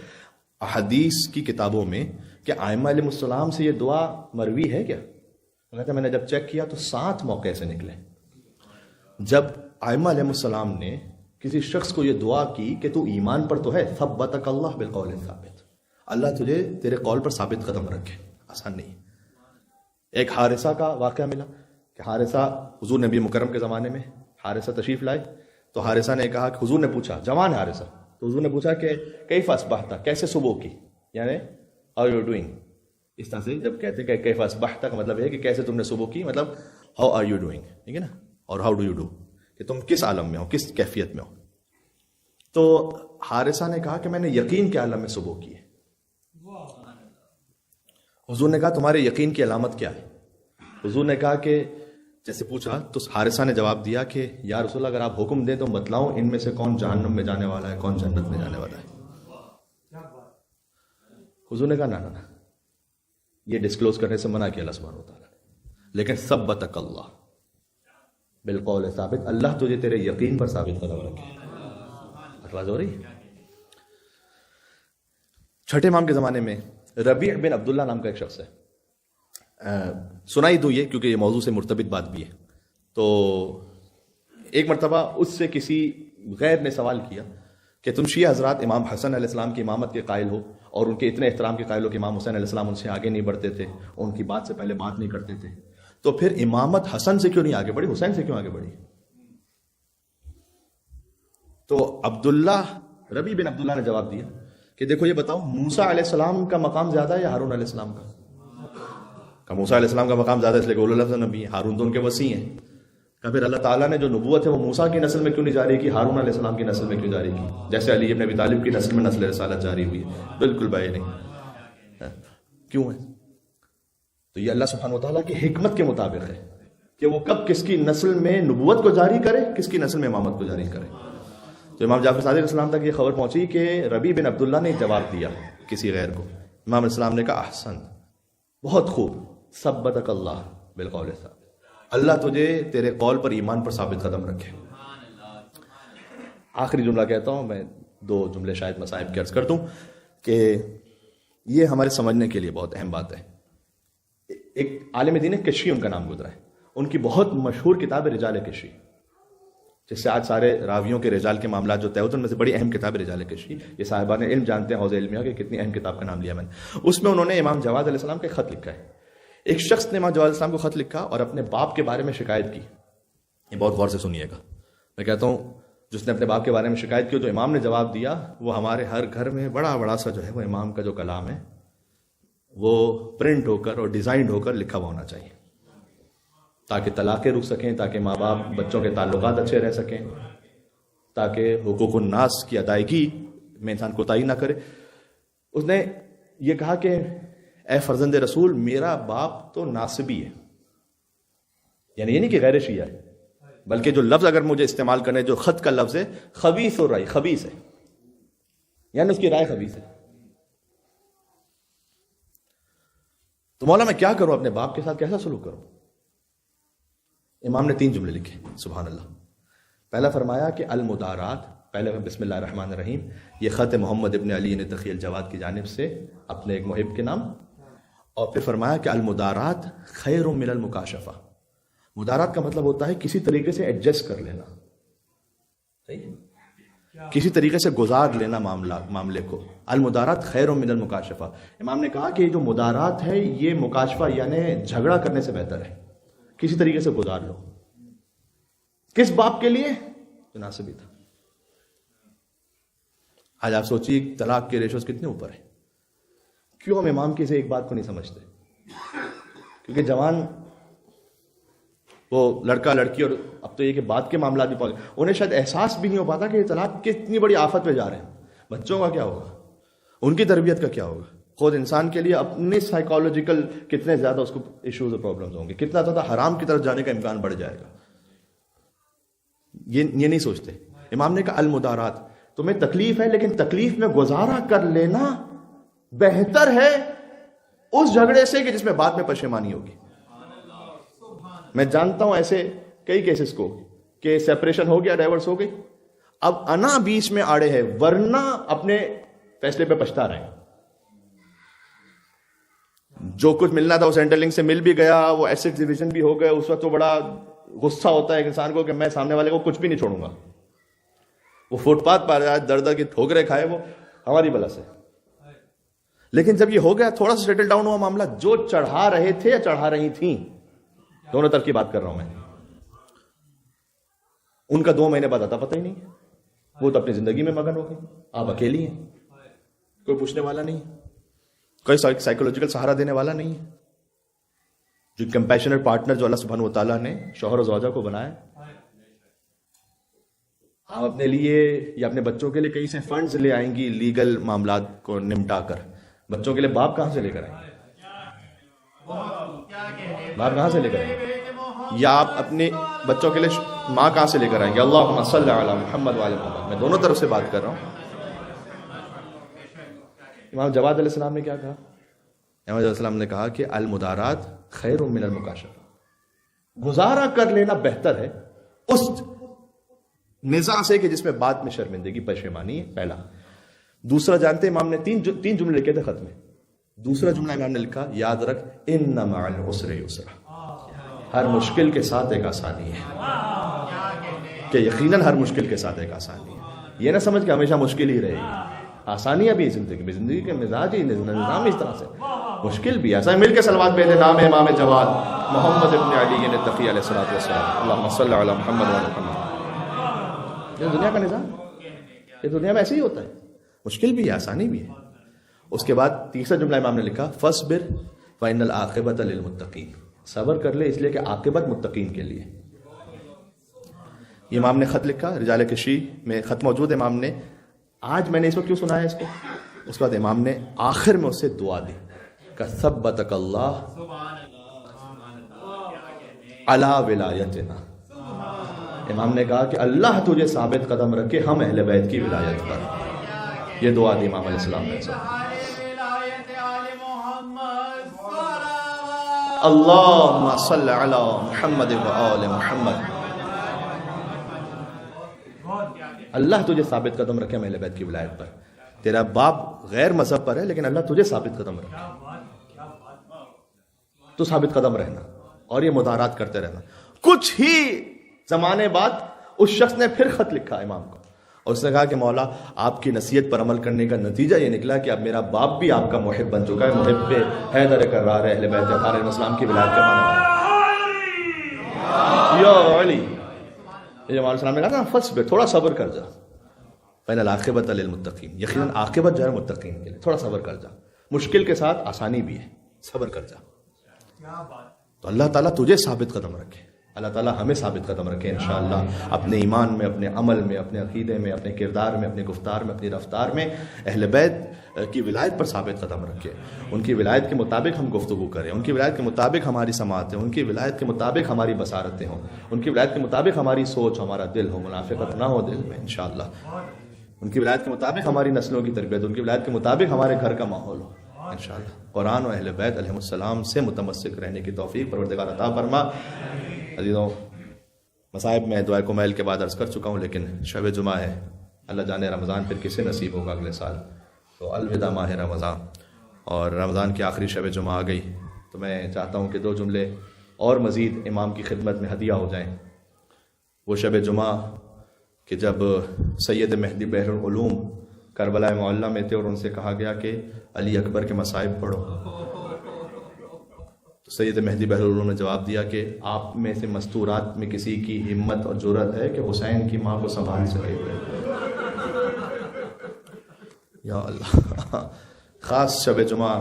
احادیث کی کتابوں میں کہ ائمہ علیہ السلام سے یہ دعا مروی ہے کیا؟ کہتے ہیں میں نے جب چیک کیا تو 7 موقع سے نکلے جب ائمہ علیہ السلام نے کسی شخص کو یہ دعا کی کہ تو ایمان پر تو ہے، ثبتک اللہ بالقول ثابت، اللہ تجھے تیرے قول پر ثابت قدم رکھے۔ آسان نہیں۔ ایک حارثہ کا واقعہ ملا کہ حارثہ حضور نبی مکرم کے زمانے میں حارثہ تشریف لائے، تو حارثہ نے کہا کہ حضور نے پوچھا، جوان حارثہ، تو حضور نے پوچھا کہ کیف اصبحت، کیسے صبح کی، یعنی ہاؤ یو ڈوئنگ۔ اس طرح سے جب کہتے ہیں کہ کیف اصبحت کا مطلب ہے کہ کیسے تم نے صبح کی، مطلب ہاؤ آر یو ڈوئنگ، ٹھیک ہے نا، اور ہاؤ ڈو یو ڈو، کہ تم کس عالم میں ہو، کس کیفیت میں ہو۔ تو حارثہ نے کہا کہ میں نے یقین کے عالم میں صبح کی ہے۔ حضور نے کہا تمہارے یقین کی علامت کیا ہے؟ حضور نے کہا کہ جیسے پوچھا تو حارثہ نے جواب دیا کہ یا رسول اللہ اگر آپ حکم دیں تو بتلاؤں ان میں سے کون جہنم میں جانے والا ہے، کون جنت میں جانے والا ہے۔ حضور نے کہا نہ یہ ڈسکلوز کرنے سے منع کیا اللہ سبحانہ وتعالیٰ نے، لیکن ثبتک اللہ بالقول ثابت، اللہ تجھے تیرے یقین پر ثابت قدم رکھے۔ بات ہو رہی ہے۔ چھٹے امام کے زمانے میں ربیع بن عبداللہ نام کا ایک شخص ہے، سنائی دوں یہ کیونکہ یہ موضوع سے مرتبط بات بھی ہے۔ تو ایک مرتبہ اس سے کسی غیر نے سوال کیا کہ تم شیعہ حضرات امام حسن علیہ السلام کی امامت کے قائل ہو اور ان کے اتنے احترام کے قائل ہو کہ امام حسین علیہ السلام ان سے آگے نہیں بڑھتے تھے، ان کی بات سے پہلے بات نہیں کرتے تھے، تو پھر امامت حسن سے کیوں نہیں آگے بڑھی، حسین سے کیوں آگے بڑھی؟ تو ربیع بن عبداللہ نے جواب دیا کہ دیکھو یہ بتاؤ موسیٰ علیہ السلام کا مقام زیادہ ہے یا ہارون علیہ السلام کا؟ کہ موسیٰ علیہ السلام کا مقام زیادہ ہے اس لیے کہ اولو العزم نبی ہیں، ہارون تو ان کے وسیع ہیں۔ کہ پھر اللہ تعالیٰ نے جو نبوت ہے وہ موسیٰ کی نسل میں کیوں نہیں جاری کی، ہارون علیہ السلام کی نسل میں کیوں جاری کی، جیسے علی ابن ابی طالب کی نسل میں نسل رسالت جاری ہوئی ہے؟ بالکل بھائی نہیں، کیوں ہے؟ تو یہ اللہ سبحانہ وتعالیٰ کی حکمت کے مطابق ہے کہ وہ کب کس کی نسل میں نبوت کو جاری کرے، کس کی نسل میں امامت کو جاری کرے۔ تو امام جعفر صادق علیہ السلام تک یہ خبر پہنچی کہ ربیع بن عبداللہ نے جواب دیا کسی غیر کو، امام علیہ السلام نے کہا احسن، بہت خوب، ثبتک اللہ بالقول ثابت، اللہ تجھے تیرے قول پر ایمان پر ثابت قدم رکھے۔ آخری جملہ کہتا ہوں میں، 2 جملے شاید مصائب کی عرض کر دوں کہ یہ ہمارے سمجھنے کے لیے بہت اہم بات ہے۔ ایک عالم دین کشی ان کا نام گزرا ہے، ان کی بہت مشہور کتاب ہے رجال کشی، جس سے آج سارے راویوں کے رجال کے معاملات جو طے ہوتے ہیں ان میں سے بڑی اہم کتاب ہے رجال کشی۔ یہ صاحبان علم جانتے ہیں، حوض علمیہ کہ کتنی اہم کتاب کا نام لیا میں نے۔ اس میں انہوں نے امام جواد علیہ السلام کا ایک خط لکھا ہے۔ ایک شخص نے امام جواد علیہ السلام کو خط لکھا اور اپنے باپ کے بارے میں شکایت کی۔ یہ بہت غور سے سنیے گا، میں کہتا ہوں جس نے اپنے باپ کے بارے میں شکایت کی، جو امام نے جواب دیا وہ ہمارے ہر گھر میں بڑا بڑا سا جو ہے وہ امام کا جو کلام ہے وہ پرنٹ ہو کر اور ڈیزائنڈ ہو کر لکھا ہوا ہونا چاہیے، تاکہ طلاقیں رک سکیں، تاکہ ماں باپ بچوں کے تعلقات اچھے رہ سکیں، تاکہ حقوق الناس کی ادائیگی میں انسان کوتاہی نہ کرے۔ اس نے یہ کہا کہ اے فرزند رسول، میرا باپ تو ناصبی ہے، یعنی یہ نہیں کہ غیر شیعہ ہے، بلکہ جو لفظ اگر مجھے استعمال کرنے جو خط کا لفظ ہے خبیث الرائے، خبیث ہے، یعنی اس کی رائے خبیث ہے۔ تو مولا میں کیا کروں، اپنے باپ کے ساتھ کیسا سلوک کروں؟ امام نے 3 جملے لکھے، سبحان اللہ۔ پہلا فرمایا کہ المدارات، پہلے بسم اللہ الرحمن الرحیم، یہ خط محمد ابن علی تقی الجواد کی جانب سے اپنے ایک محب کے نام، اور پھر فرمایا کہ المدارات خیر من المکاشفہ۔ مدارات کا مطلب ہوتا ہے کسی طریقے سے ایڈجسٹ کر لینا، صحیح؟ کسی طریقے سے گزار لینا معاملے کو. المدارات خیر من المکاشفہ. امام نے کہا کہ یہ جو مدارات ہے یہ مکاشفہ یعنی جھگڑا کرنے سے بہتر ہے. کسی طریقے سے گزار لو. کس باپ کے لیے؟ مناسب ہی تھا. آج آپ سوچیے طلاق کے ریشوز کتنے اوپر ہیں. کیوں ہم امام کی سے ایک بات کو نہیں سمجھتے؟ کیونکہ جوان وہ لڑکا لڑکی اور اب تو یہ کہ بات کے معاملات بھی پہنچ، انہیں شاید احساس بھی نہیں ہو پاتا کہ یہ طلاق کتنی بڑی آفت پہ جا رہے ہیں. بچوں کا کیا ہوگا، ان کی تربیت کا کیا ہوگا، خود انسان کے لیے اپنی سائیکالوجیکل کتنے زیادہ اس کو ایشوز اور پرابلمز ہوں گے، کتنا زیادہ حرام کی طرف جانے کا امکان بڑھ جائے گا. یہ نہیں سوچتے. امام نے کہا المدارات، تمہیں تکلیف ہے لیکن تکلیف میں گزارا کر لینا بہتر ہے اس جھگڑے سے کہ جس میں بعد میں پشیمانی ہوگی. میں جانتا ہوں ایسے کئی کیسز کو کہ سیپریشن ہو گیا، ڈائیورس ہو گئی، اب انا بیچ میں آڑے ہے، ورنہ اپنے فیصلے پہ پچھتا رہے. جو کچھ ملنا تھا وہ سینٹرلنگ سے مل بھی گیا، وہ ایسٹ ڈویژن بھی ہو گیا. اس وقت تو بڑا غصہ ہوتا ہے انسان کو کہ میں سامنے والے کو کچھ بھی نہیں چھوڑوں گا. وہ فٹ پاتھ پر در در کی ٹھوکریں کھائے وہ ہماری بلا سے. لیکن جب یہ ہو گیا، تھوڑا سا سیٹل ڈاؤن ہوا معاملہ، جو چڑھا رہے تھے یا چڑھا رہی تھیں، دونوں طرف کی بات کر رہا ہوں میں، ان کا 2 مہینے بعد آتا پتہ ہی نہیں. وہ تو اپنی زندگی میں مگن ہو گئی. آپ اکیلی ہیں، کوئی پوچھنے والا نہیں، کوئی سائیکولوجیکل سہارا دینے والا نہیں ہے. جو کمپیشنٹ پارٹنر جو اللہ سبحانہ و تعالیٰ نے شوہر و زوجہ کو بنایا، آپ اپنے لیے یا اپنے بچوں کے لیے کہیں سے فنڈز لے آئیں گی لیگل معاملات کو نمٹا کر. بچوں کے لیے باپ کہاں سے لے کر آئیں گے؟ باپ کہاں سے لے کر آئیں گے؟ یا آپ اپنے بچوں کے لیے ماں کہاں سے لے کر آئیں گے؟ اللہم صلی علی محمد وعلی محمد. میں دونوں طرف سے بات کر رہا ہوں. امام جواد علیہ السلام نے کیا کہا؟ امام علیہ السلام نے کہا کہ المدارات خیر من المکاشفہ. گزارا کر لینا بہتر ہے اس نزاع سے کہ جس میں بعد میں شرمندگی پشیمانی ہے. پہلا. دوسرا جانتے امام نے تین جملے لکھے تھے خط میں. دوسرا جملہ امام نے لکھا، یاد رکھ ان مع العسر یسرا. ہر مشکل کے ساتھ ایک آسانی ہے، کہ یقیناً ہر مشکل کے ساتھ ایک آسانی ہے. یہ نہ سمجھ کہ ہمیشہ مشکل ہی رہے گی. آسانیاں بھی زندگی کے مزاج ہی نظام اس طرح سے. مشکل بھی ایسا. مل کے صلوات بھیجے. نام امام جواد محمد ابن علی التقی علیہ الصلوۃ والسلام. اللہم صلی علی محمد وعلی محمد. یہ دنیا کا نظام، یہ دنیا میں ایسے ہی ہوتا ہے. مشکل بھی ہے، آسانی بھی ہے. اس کے بعد تیسرا جملہ امام نے لکھا، فاصبر فإن العاقبۃ للمتقین. صبر کر لے اس لیے کہ عاقبت متقین کے لیے. یہ امام نے خط لکھا، رجال کشی میں خط موجود ہے. امام نے آج میں نے اس وقت کیوں سنا ہے اس کو، اس کے بعد امام نے آخر میں اس سے دعا دی کہ ثبتک اللہ علی ولایتنا. امام نے کہا کہ اللہ تجھے ثابت قدم رکھے ہم اہل بیت کی ولایت پر. یہ دعا دی امام علیہ السلام نے. اللہم صلی علی محمد و آل محمد. اللہ تجھے ثابت قدم رکھے اہل بیت کی ولایت پر. تیرا باپ غیر مذہب پر ہے لیکن اللہ تجھے ثابت قدم رکھے. تو ثابت قدم رہنا اور یہ مدارات کرتے رہنا. کچھ ہی زمانے بعد اس شخص نے پھر خط لکھا امام کو، اور اس نے کہا کہ مولا آپ کی نصیحت پر عمل کرنے کا نتیجہ یہ نکلا کہ اب میرا باپ بھی آپ کا محب بن چکا ہے. محب حیدر کرار اہل بیت اطہار علیہ السلام کی ولایت کروانے والا. یا علی، یہ امام علیہ السلام نے کہا نا فصبر، تھوڑا صبر کر جا. فإن العاقبۃ للمتقین. یقیناً عاقبت جو ہے متقین کے لیے. تھوڑا صبر کر جا. مشکل کے ساتھ آسانی بھی ہے، صبر کر جا. تو اللہ تعالیٰ تجھے ثابت قدم رکھے. اللہ تعالیٰ ہمیں ثابت قدم رکھے انشاءاللہ اپنے ایمان میں، اپنے عمل میں، اپنے عقیدے میں، اپنے کردار میں، اپنے گفتار میں، اپنی رفتار میں اہل بیت کی ولایت پر ثابت قدم رکھے. ان کی ولایت کے مطابق ہم گفتگو کریں، ان کی ولایت کے مطابق ہماری سماعتیں، ان کی ولایت کے مطابق ہماری بصارتیں ہوں، ان کی ولایت کے مطابق ہماری سوچ، ہمارا دل ہو، منافقت نہ ہو دل میں انشاءاللہ. ان کی ولایت کے مطابق ہماری نسلوں کی تربیت، ان کی ولایت کے مطابق ہمارے گھر کا ماحول ہو انشاءاللہ. قرآن و اہل بیت علیہ السلام سے متمسک رہنے کی توفیق پروردگار عطا فرما. عزیزوں، مصائب میں دعائے کمیل کے بعد عرض کر چکا ہوں، لیکن شب جمعہ ہے. اللہ جانے رمضان پھر کسے نصیب ہوگا اگلے سال. تو الوداع ماہ رمضان، اور رمضان کی آخری شب جمعہ آ گئی. تو میں چاہتا ہوں کہ 2 جملے اور مزید امام کی خدمت میں ہدیہ ہو جائیں. وہ شب جمعہ کہ جب سید مہدی بحر العلوم کربلا معلیٰ میں تھے اور ان سے کہا گیا کہ علی اکبر کے مصائب پڑھو، تو سید مہدی بحر العلوم نے جواب دیا کہ آپ میں سے مستورات میں کسی کی ہمت اور جرأت ہے کہ حسین کی ماں کو سنبھال سکے؟ یا اللہ، خاص شب جمعہ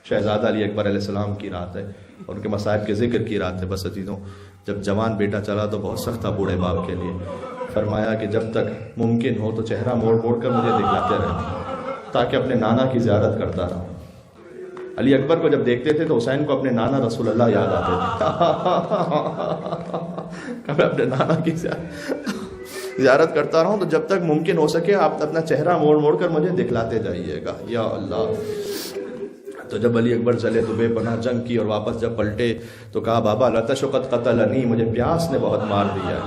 شہزادہ علی اکبر علیہ السلام کی رات ہے اور ان کے مصائب کے ذکر کی رات ہے۔ بس عزیزوں، جب جوان بیٹا چلا تو بہت سخت تھا بوڑھے باپ کے لیے۔ فرمایا کہ جب تک ممکن ہو تو چہرہ موڑ موڑ کر مجھے دکھلاتے رہے تاکہ اپنے نانا کی زیارت کرتا رہا۔ علی اکبر کو جب دیکھتے تھے تو حسین کو اپنے نانا رسول اللہ یاد آتے تھے۔ میں اپنے نانا کی زیارت کرتا رہا ہوں تو جب تک ممکن ہو سکے آپ اپنا چہرہ موڑ موڑ کر مجھے دکھلاتے جائیے گا، یا اللہ۔ تو جب علی اکبر چلے تو بے پناہ جنگ کی اور واپس جب پلٹے تو کہا بابا لتش قد قتلنی، مجھے پیاس نے بہت مار دیا ہے۔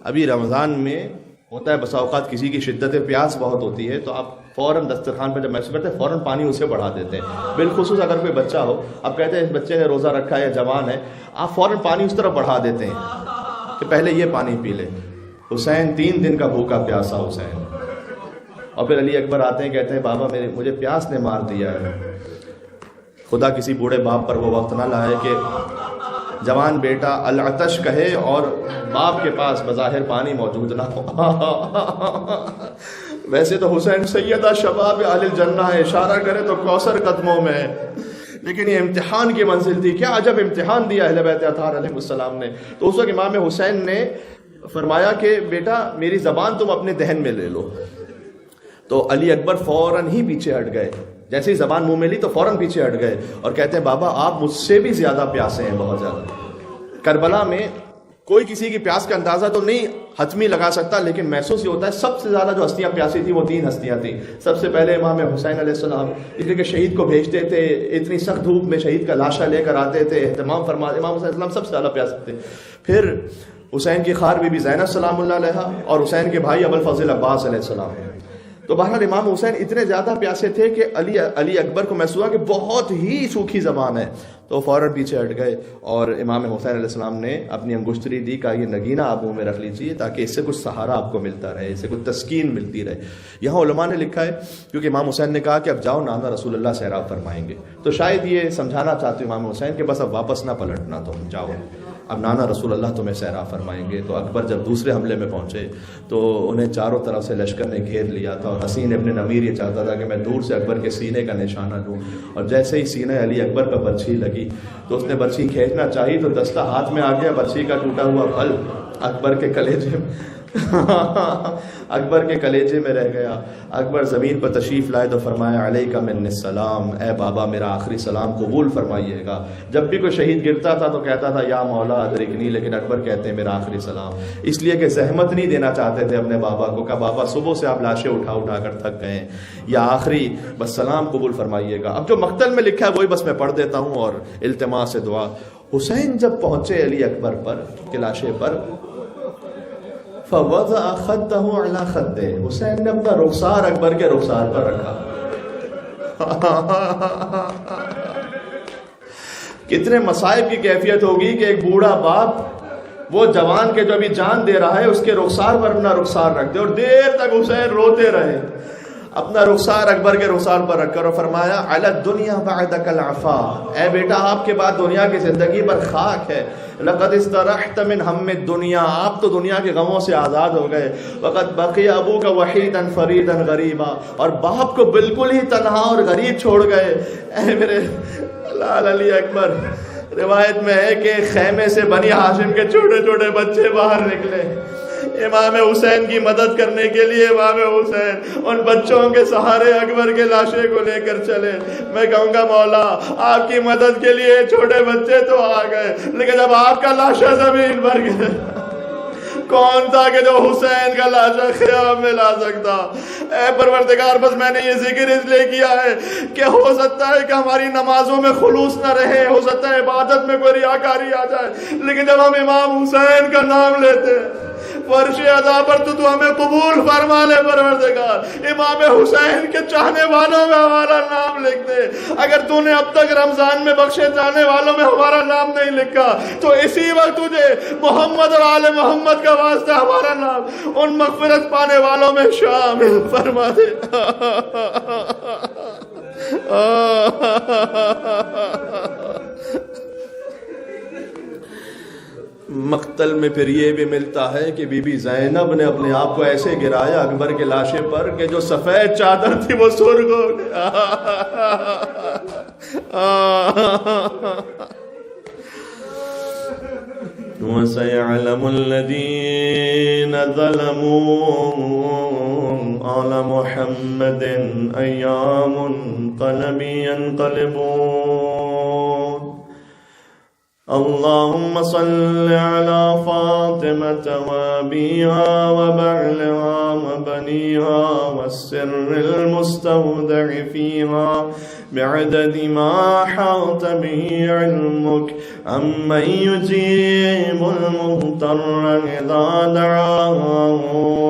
ابھی رمضان میں ہوتا ہے بسا اوقات کسی کی شدت پیاس بہت ہوتی ہے تو آپ فوراً دسترخوان پہ جب محسوس کرتے ہیں فوراً پانی اسے بڑھا دیتے ہیں، بالخصوص اگر کوئی بچہ ہو، آپ کہتے ہیں اس بچے نے روزہ رکھا ہے یا جوان ہے، آپ فوراً پانی اس طرف بڑھا دیتے ہیں کہ پہلے یہ پانی پی لے۔ حسین 3 دن کا بھوکا پیاسا حسین، اور پھر علی اکبر آتے ہیں کہتے ہیں بابا مجھے پیاس نے مار دیا ہے۔ خدا کسی بوڑھے باپ پر وہ وقت نہ لائے کہ جوان بیٹا العطش کہے اور باپ کے پاس بظاہر پانی موجود نہ ہو۔ ویسے تو حسین سیدہ شباب اہل الجنہ ہے، اشارہ کرے تو کوثر قدموں میں ہے، لیکن یہ امتحان کی منزل تھی۔ کیا عجب امتحان دیا اہل بیت اطہار علیہ السلام نے۔ تو اس وقت امام حسین نے فرمایا کہ بیٹا میری زبان تم اپنے دہن میں لے لو۔ تو علی اکبر فوراً ہی پیچھے ہٹ گئے، جیسے ہی زبان منہ میں لی تو فوراً پیچھے ہٹ گئے اور کہتے ہیں بابا آپ مجھ سے بھی زیادہ پیاسے ہیں، بہت زیادہ۔ کربلا میں کوئی کسی کی پیاس کا اندازہ تو نہیں حتمی لگا سکتا، لیکن محسوس یہ ہوتا ہے سب سے زیادہ جو ہستیاں پیاسی تھیں وہ 3 ہستیاں تھیں۔ سب سے پہلے امام حسین علیہ السلام، اس لیے کہ شہید کو بھیجتے تھے، اتنی سخت دھوپ میں شہید کا لاشا لے کر آتے تھے، اہتمام فرماتے، امام حسین علیہ السلام سب سے زیادہ پیاسے تھے۔ پھر حسین کی خار بی بی زینب سلام اللہ علیہا اور حسین کے بھائی ابو الفضل عباس علیہ السلام۔ تو بہرحال امام حسین اتنے زیادہ پیاسے تھے کہ علی اکبر کو محسوس ہوا کہ بہت ہی سوکھی زبان ہے، تو فوراً پیچھے ہٹ گئے اور امام حسین علیہ السلام نے اپنی انگشتری دی، کہا یہ نگینہ آپ منہ میں رکھ لیجیے تاکہ اس سے کچھ سہارا آپ کو ملتا رہے، اس سے کچھ تسکین ملتی رہے۔ یہاں علماء نے لکھا ہے کیونکہ امام حسین نے کہا کہ اب جاؤ نانا رسول اللہ سیراب فرمائیں گے، تو شاید یہ سمجھانا چاہتے امام حسین کہ بس اب واپس نہ پلٹنا، تم جاؤ، اب نانا رسول اللہ تمہیں سیراب فرمائیں گے۔ تو اکبر جب دوسرے حملے میں پہنچے تو انہیں چاروں طرف سے لشکر نے گھیر لیا تھا، اور حسین ابن نمیر یہ چاہتا تھا کہ میں دور سے اکبر کے سینے کا نشانہ لوں، اور جیسے ہی سینے علی اکبر پر برچھی لگی تو اس نے برچھی کھینچنا چاہی تو دستہ ہاتھ میں آ گیا، برچھی کا ٹوٹا ہوا پھل اکبر کے کلیجے اکبر کے کلیجے میں رہ گیا۔ اکبر زمین پر تشریف لائے تو فرمایا علیک منی السلام، اے بابا میرا آخری سلام قبول فرمائیے گا۔ جب بھی کوئی شہید گرتا تھا تو کہتا تھا یا مولا ادرکنی، لیکن اکبر کہتے ہیں میرا آخری سلام، اس لیے کہ زحمت نہیں دینا چاہتے تھے اپنے بابا کو، کہ بابا صبح سے آپ لاشیں اٹھا کر تھک گئے ہیں، یا آخری بس سلام قبول فرمائیے گا۔ اب جو مقتل میں لکھا ہے وہی بس میں پڑھ دیتا ہوں، اور التماس دعا۔ حسین جب پہنچے علی اکبر پر کے لاشے پر، فوضع خدہ علی خدہ، حسین نے اپنا رخسار اکبر کے رخسار پر رکھا۔ کتنے مصائب کی کیفیت ہوگی کہ ایک بوڑھا باپ وہ جوان کے جو ابھی جان دے رہا ہے اس کے رخسار پر اپنا رخسار رکھ دے، اور دیر تک حسین روتے رہے، اپنا رخسار اکبر کے رخسار پر رکھ کر، اور فرمایا علی الدنیا بعدک العفا، اے بیٹا آپ کے بعد دنیا کی زندگی پر خاک ہے، لقد استرحت من ہم الدنیا، آپ تو دنیا کے غموں سے آزاد ہو گئے، وقد بقی ابوک وحیدا فریدا غریبا، اور باپ کو بالکل ہی تنہا اور غریب چھوڑ گئے۔ اے میرے لال علی اکبر، روایت میں ہے کہ خیمے سے بنی ہاشم کے چھوٹے چھوٹے بچے باہر نکلے امام حسین کی مدد کرنے کے لیے۔ امام حسین ان بچوں کے سہارے اکبر کے لاشے کو لے کر چلے۔ میں کہوں گا مولا آپ کی مدد کے لیے چھوٹے بچے تو آ گئے، لیکن جب آپ کا لاشا زمین پر گیا، کون تھا کہ جو حسین کا لاشا خیام میں لا سکتا؟ اے پروردگار، بس میں نے یہ ذکر اس لیے کیا ہے کہ ہو سکتا ہے کہ ہماری نمازوں میں خلوص نہ رہے، ہو سکتا ہے عبادت میں کوئی ریاکاری آ جائے، لیکن جب ہم امام حسین کا نام لیتے ہیں، فرش عطا پر تو ہمیں قبول فرما لے پروردگار. امام حسین کے چاہنے والوں میں ہمارا نام لکھ دے. اگر تو نے اب تک رمضان میں بخشے جانے والوں میں ہمارا نام نہیں لکھا تو اسی وقت تجھے محمد اور آل محمد کا واسطہ ہمارا نام ان مغفرت پانے والوں میں شامل فرما دے. مقتل میں پھر یہ بھی ملتا ہے کہ بی بی زینب نے اپنے آپ کو ایسے گرایا اکبر کے لاشے پر کہ جو سفید چادر تھی وہ سرخ ہو گیا. وَسَيَعْلَمُ الَّذِينَ ظَلَمُوا آلَ مُحَمَّدٍ أَيَّامُ انقلب ينقلبون. اللهم صل على فاطمة وأبيها وبعلها وبنيها والسر المستودع فيها بعدد ما حاط به علمك عمن يجيب المضطر إذا دعاه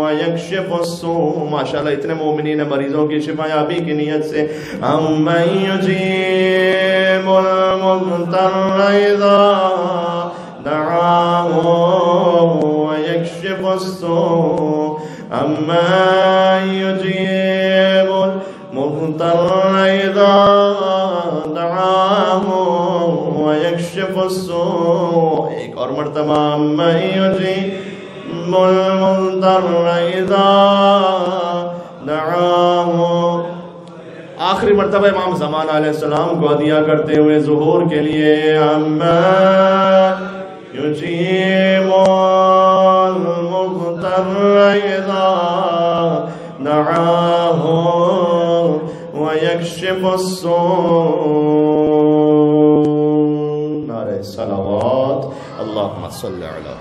ويكشف السوء. ماشاءاللہ اتنے مومنین مریضوں کی شفا یابی کی نیت سے عمن يجيب المضطر إذا دعاه ويكشف السوء عمن يجيب المضطر إذا دعاه ويكشف السوء. ایک اور مرتبہ عمن يجيب المضطر إذا دعاه. آخری مرتبہ امام زمان علیہ السلام کو عطیہ کرتے ہوئے ظہور کے لیے عمن يجيب المضطر إذا دعاه ويكشف السوء. نعرہ صلوات. اللهم صل على